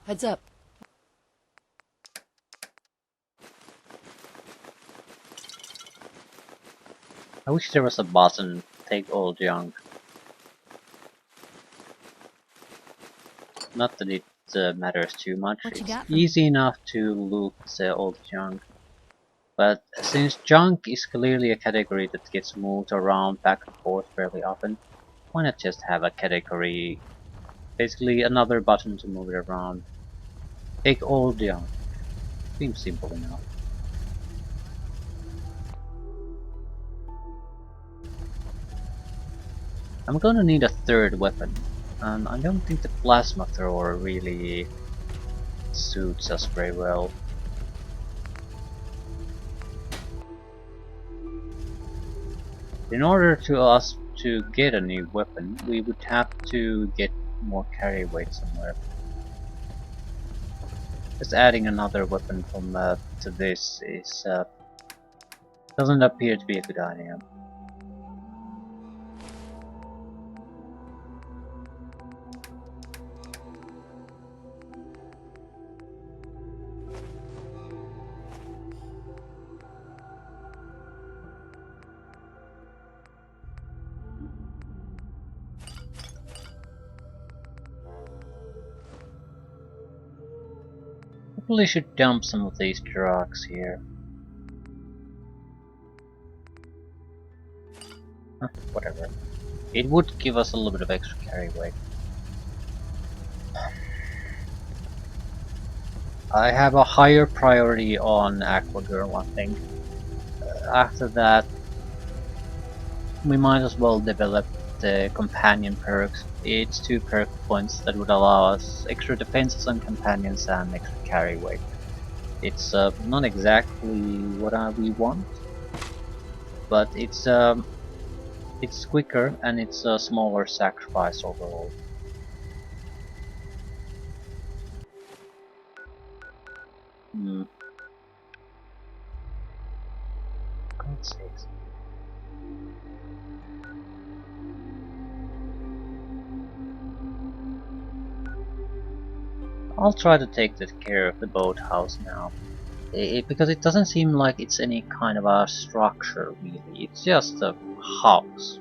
Heads up. I wish there was a button, take all junk. Not that it matters too much, What you it's got for me? easy enough to loot all the junk. But since junk is clearly a category that gets moved around back and forth fairly often, why not just have a category, basically another button to move it around. Take all junk. Seems simple enough. I'm gonna need a third weapon, and I don't think the plasma thrower really suits us very well. In order to us to get a new weapon, we would have to get more carry weight somewhere. Just adding another weapon from to this is doesn't appear to be a good idea. Probably should dump some of these drugs here. Whatever. It would give us a little bit of extra carry weight. I have a higher priority on Aqua Girl, I think. After that, we might as well develop the companion perks. It's 2 perk points that would allow us extra defenses on companions and extra carry weight. It's not exactly what we want, but it's quicker and it's a smaller sacrifice overall. God's sakes. I'll try to take care of the boathouse now. Because it doesn't seem like it's any kind of a structure really, it's just a house.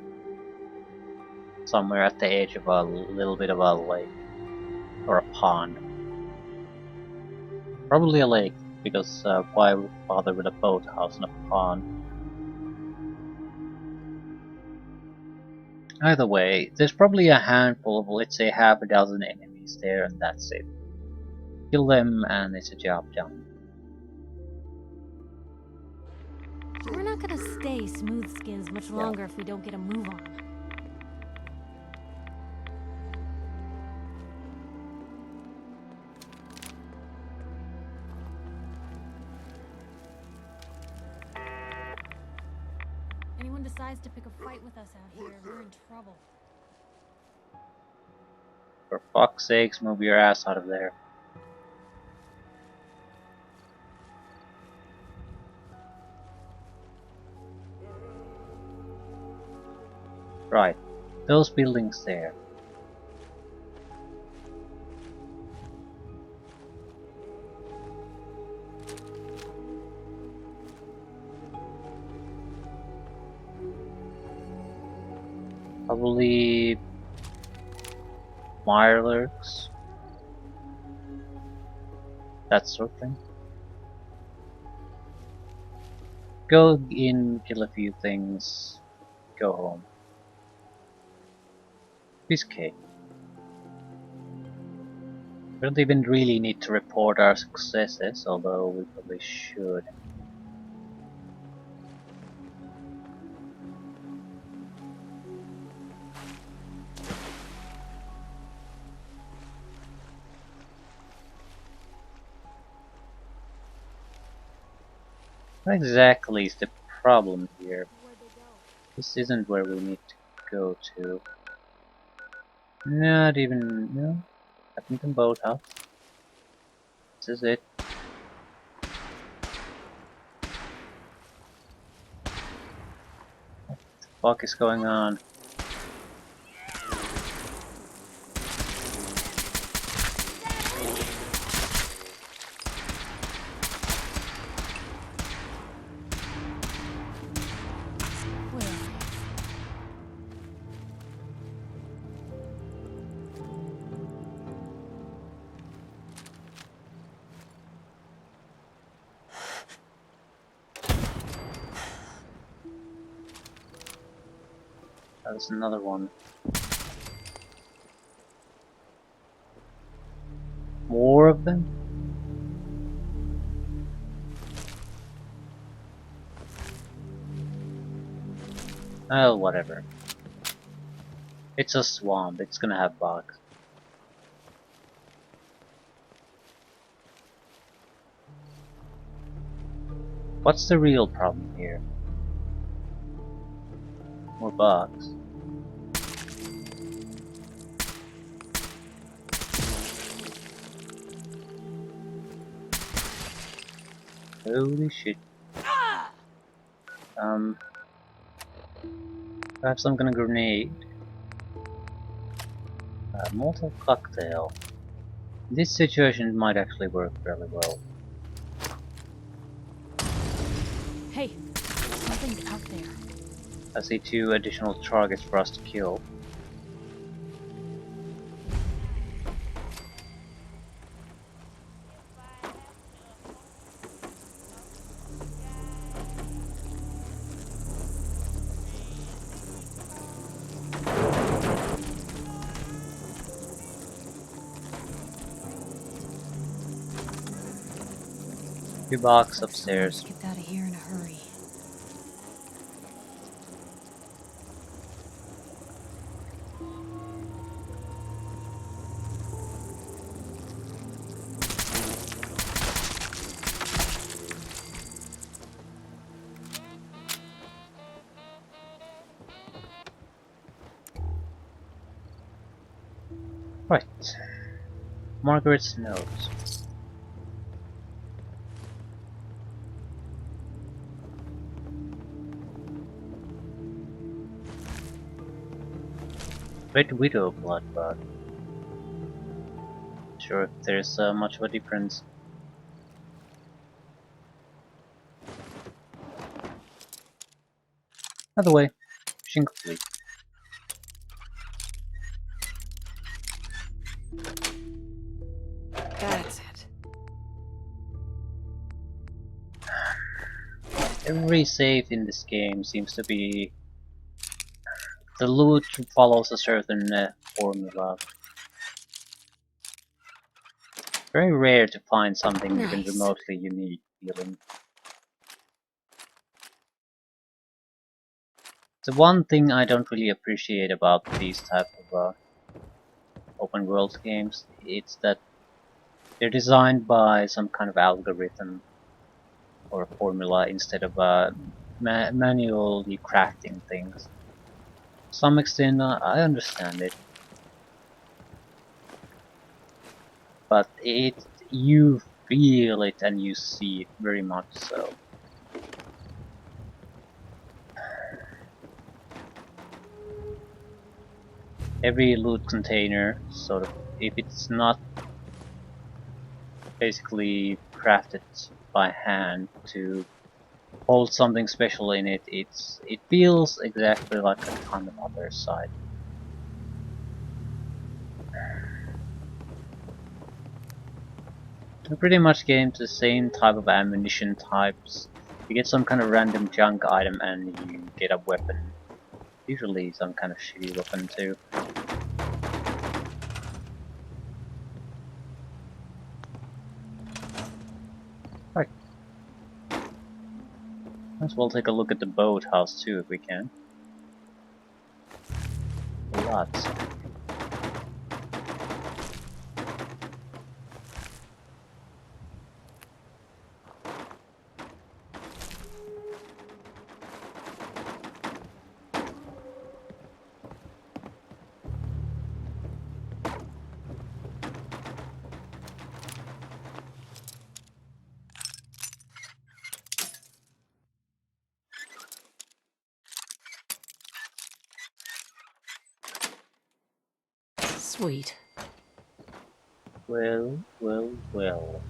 Somewhere at the edge of a little bit of a lake. Or a pond. Probably a lake, because why bother with a boathouse in a pond? Either way, there's probably a handful of, let's say, half a dozen enemies there and that's it. Kill them and it's a job done. We're not gonna stay smooth skins much longer if we don't get a move on. Anyone decides to pick a fight with us out here, we're in trouble. For fuck's sakes, move your ass out of there. Right, those buildings there. Probably Mirelurks, that sort of thing. Go in, kill a few things, go home. Piece of cake. We don't even really need to report our successes, although we probably should. What exactly is the problem here? This isn't where we need to go to. Not even, no. Paddington Boathouse. This is it. What the fuck is going on? There's another one. More of them? Oh, whatever. It's a swamp, it's gonna have bugs. What's the real problem here? More bugs. Holy shit. Perhaps I'm gonna grenade. A Molotov cocktail. This situation might actually work fairly well. Hey, something's out there. I see 2 additional targets for us to kill. Few box upstairs. Get out of here in a hurry. Right. Margaret's note. Red Widow blood bug. Sure if there's much of a difference. By the way, mission complete. That's it. Every save in this game seems to be... the loot follows a certain formula. Very rare to find something even remotely unique feeling. The one thing I don't really appreciate about these type of open world games, it's that they're designed by some kind of algorithm or a formula instead of manually crafting things. To some extent, I understand it, but you feel it and you see it very much so. Every loot container, sort of, if it's not basically crafted by hand to hold something special in it, it feels exactly like a on the other side. You pretty much get into the same type of ammunition types. You get some kind of random junk item and you get a weapon. Usually some kind of shitty weapon too. Right. Might as well take a look at the boathouse too if we can. Lots. Sweet. Well, well, well.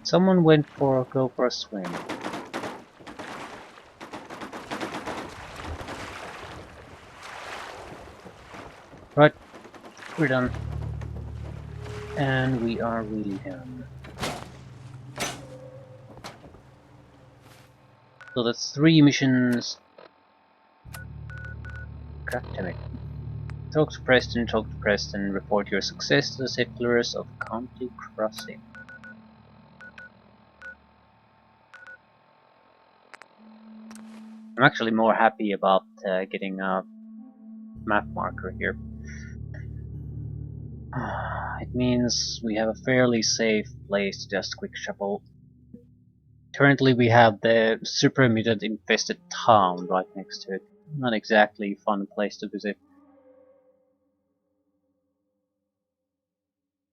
Someone went for go for a swim. Right, we're done. And we are really done. So that's 3 missions. God damn it. Talk to Preston, report your success to the settlers of County Crossing. I'm actually more happy about getting a map marker here. It means we have a fairly safe place to just quick shuffle. Currently we have the super mutant infested town right next to it. Not exactly a fun place to visit.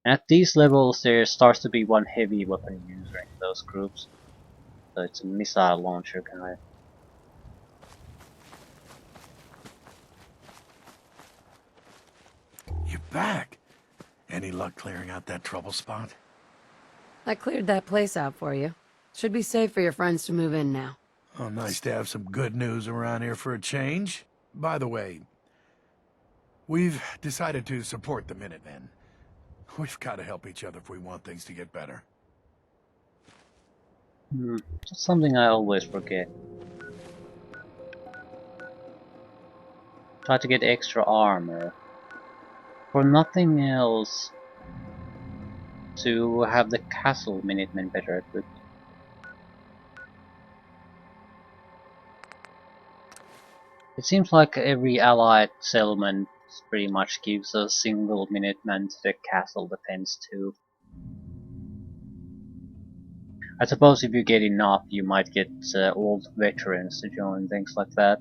At these levels there starts to be one heavy weapon user in those groups. So it's a missile launcher guy. You're back. Any luck clearing out that trouble spot? I cleared that place out for you. Should be safe for your friends to move in now. Oh, nice to have some good news around here for a change. By the way, we've decided to support the Minutemen. We've got to help each other if we want things to get better. That's something I always forget. Try to get extra armor. For nothing else, to have the castle Minutemen better equipped. It seems like every allied settlement pretty much gives a single Minuteman to the castle defense too. I suppose if you get enough, you might get old veterans to join, things like that.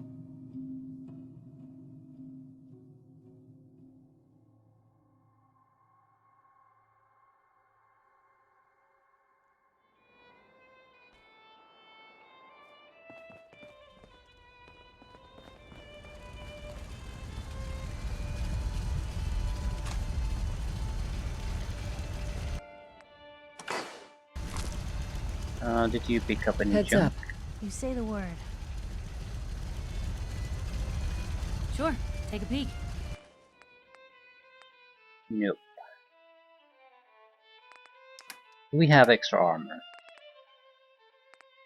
Did you pick up any Heads junk? up. You say the word. Sure, take a peek. Nope. We have extra armor.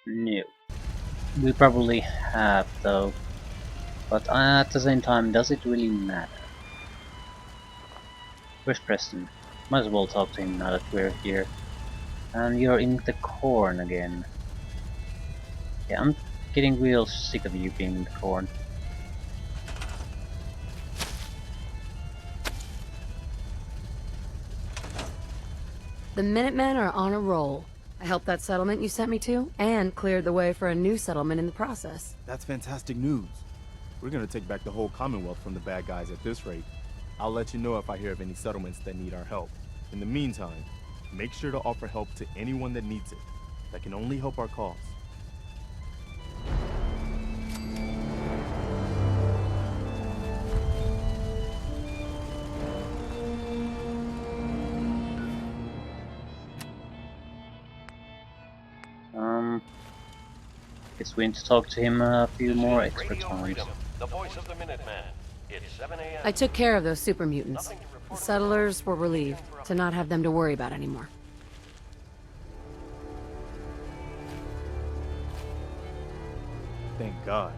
Nope. We probably have though. But at the same time, does it really matter? Where's Preston? Might as well talk to him now that we're here. And you're in the corn again. Yeah, I'm getting real sick of you being in the corn. The Minutemen are on a roll. I helped that settlement you sent me to, and cleared the way for a new settlement in the process. That's fantastic news. We're gonna take back the whole Commonwealth from the bad guys at this rate. I'll let you know if I hear of any settlements that need our help. In the meantime, make sure to offer help to anyone that needs it. That can only help our cause. Guess we need to talk to him a few more extra times. The voice of the Minuteman. It's 7 a.m. I took care of those super mutants. The settlers were relieved to not have them to worry about anymore. Thank God.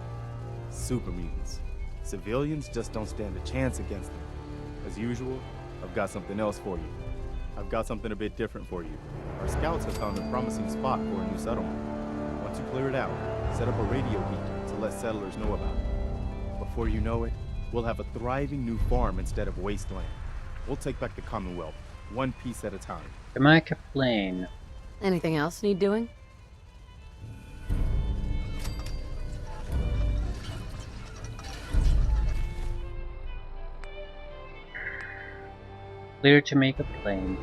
Super mutants. Civilians just don't stand a chance against them. As usual, I've got something else for you. I've got something a bit different for you. Our scouts have found a promising spot for a new settlement. Once you clear it out, set up a radio beacon to let settlers know about it. Before you know it, we'll have a thriving new farm instead of wasteland. We'll take back the Commonwealth, one piece at a time. Can I complain? Anything else need doing? Clear Jamaica Plain.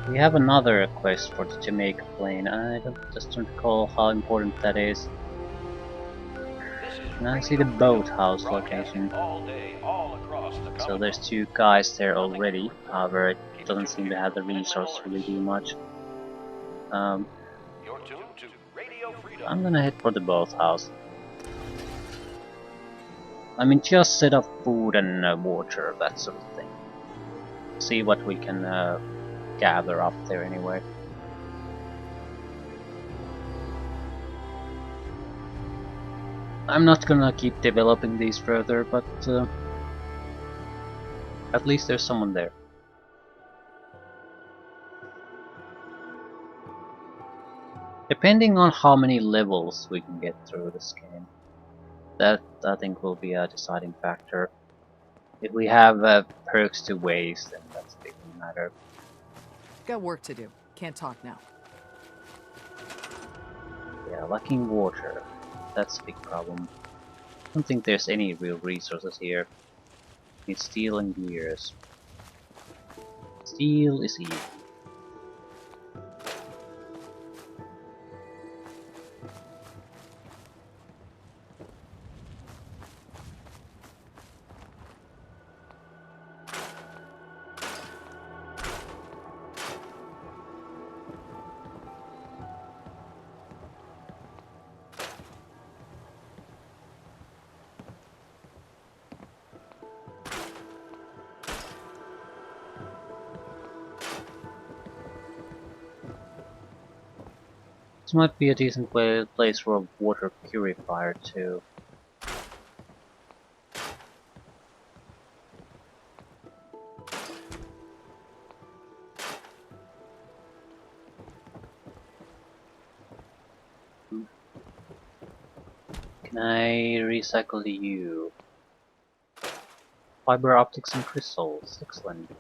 We have another quest for the Jamaica Plain. I just don't recall how important that is. And I see the boathouse location. So there's 2 guys there already. However, it doesn't seem to have the resource to really do much. I'm gonna head for the boathouse. I mean, just set up food and water, that sort of thing. See what we can gather up there anyway. I'm not gonna keep developing these further, but at least there's someone there. Depending on how many levels we can get through this game, that I think will be a deciding factor. If we have perks to waste, then that's a big matter. Got work to do. Can't talk now. Yeah, lacking water. That's a big problem. I don't think there's any real resources here. Need steel and gears. Steel is easy. This might be a decent place for a water purifier too. Can I recycle you? Fiber optics and crystals, excellent.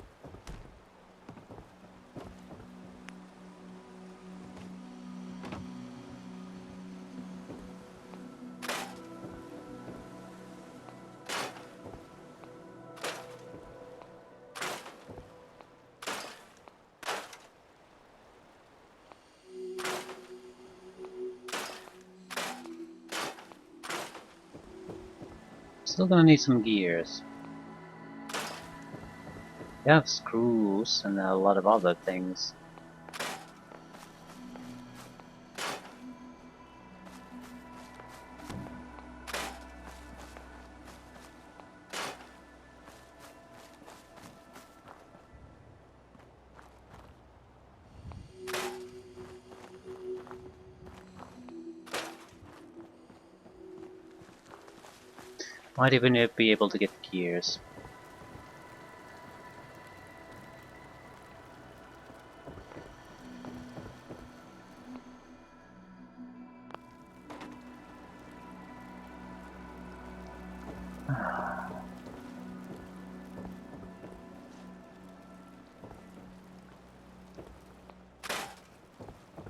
Still gonna need some gears. We have screws and a lot of other things. Might even be able to get gears.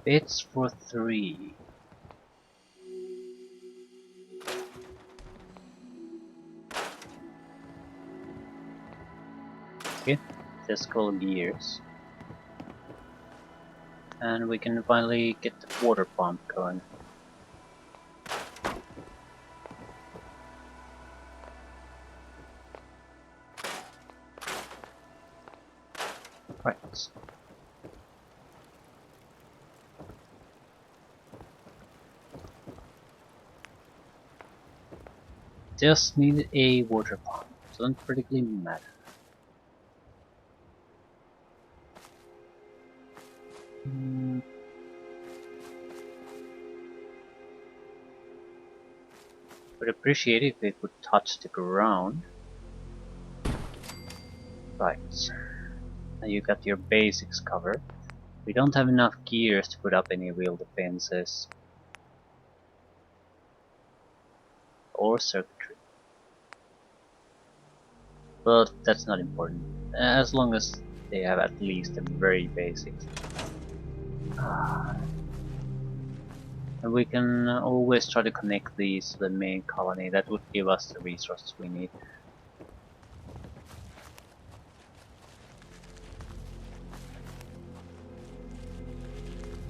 Bits for 3. Okay, let's call gears. And we can finally get the water pump going. Right. Just need a water pump, doesn't particularly matter. Would appreciate it if it would touch the ground. Right. Now you got your basics covered. We don't have enough gears to put up any real defenses. Or circuitry. But that's not important. As long as they have at least the very basics. And we can always try to connect these to the main colony. That would give us the resources we need.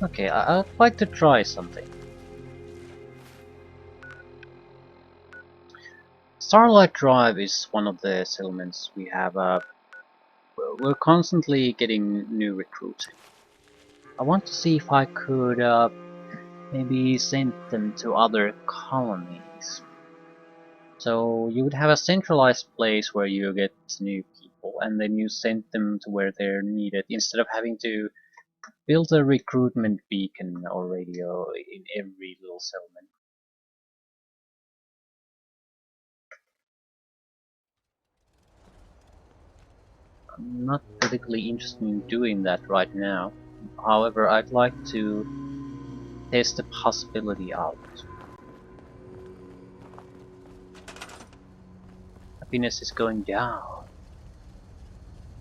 Okay, I'd like to try something. Starlight Drive is one of the settlements we have. We're constantly getting new recruits. I want to see if I could maybe send them to other colonies. So you would have a centralized place where you get new people, and then you send them to where they're needed, instead of having to build a recruitment beacon or radio in every little settlement. I'm not particularly interested in doing that right now. However, I'd like to test the possibility out. Happiness is going down.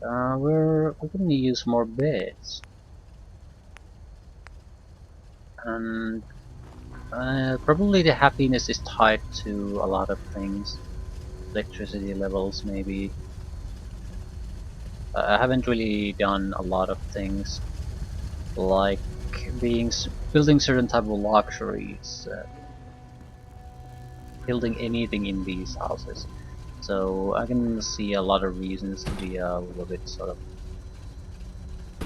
We're going to use more beds. And probably the happiness is tied to a lot of things. Electricity levels, maybe. I haven't really done a lot of things, like building certain type of luxuries, building anything in these houses. So I can see a lot of reasons to be a little bit sort of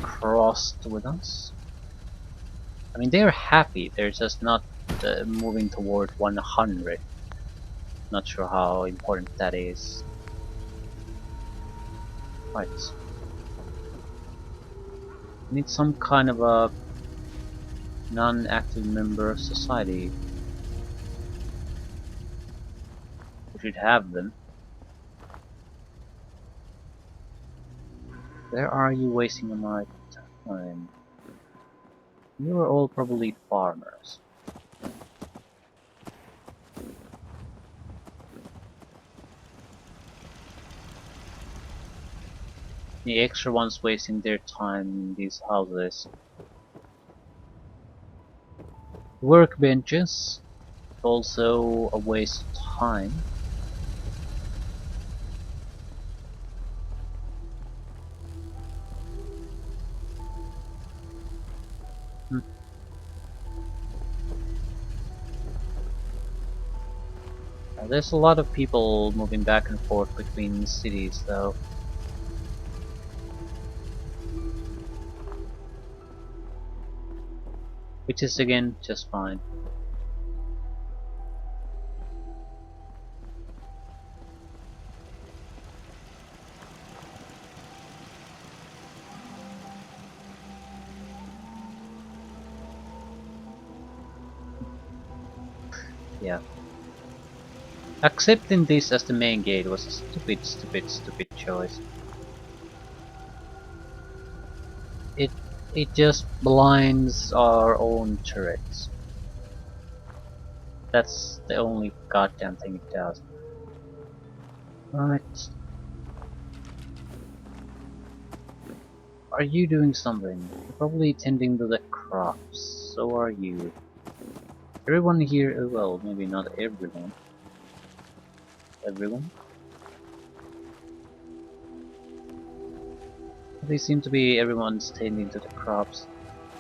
crossed with us. I mean, they're happy, they're just not moving toward 100. Not sure how important that is. Right. Need some kind of a non-active member of society. We should have them. Where are you wasting my time? You are all probably farmers. The extra ones wasting their time in these houses. Workbenches, also a waste of time. There's a lot of people moving back and forth between cities though. Which is again just fine. Yeah. Accepting this as the main gate was a stupid choice. It just blinds our own turrets. That's the only goddamn thing it does. Right. Are you doing something? You're probably tending to the crops. So are you. Everyone here, well, maybe not everyone. Everyone? They seem to be everyone's tending to the crops,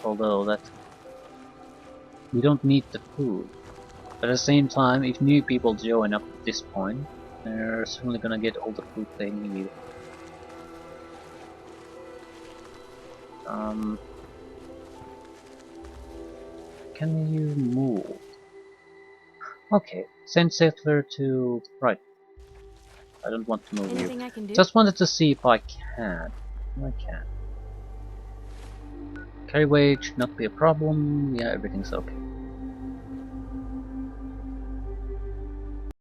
although that we don't need the food. But at the same time, if new people join up at this point, they're certainly gonna get all the food they need. Can you move? Okay, send settler to the right. I don't want to move Anything you. I can do? Just wanted to see if I can. I can. Carry weight should not be a problem. Yeah, everything's okay.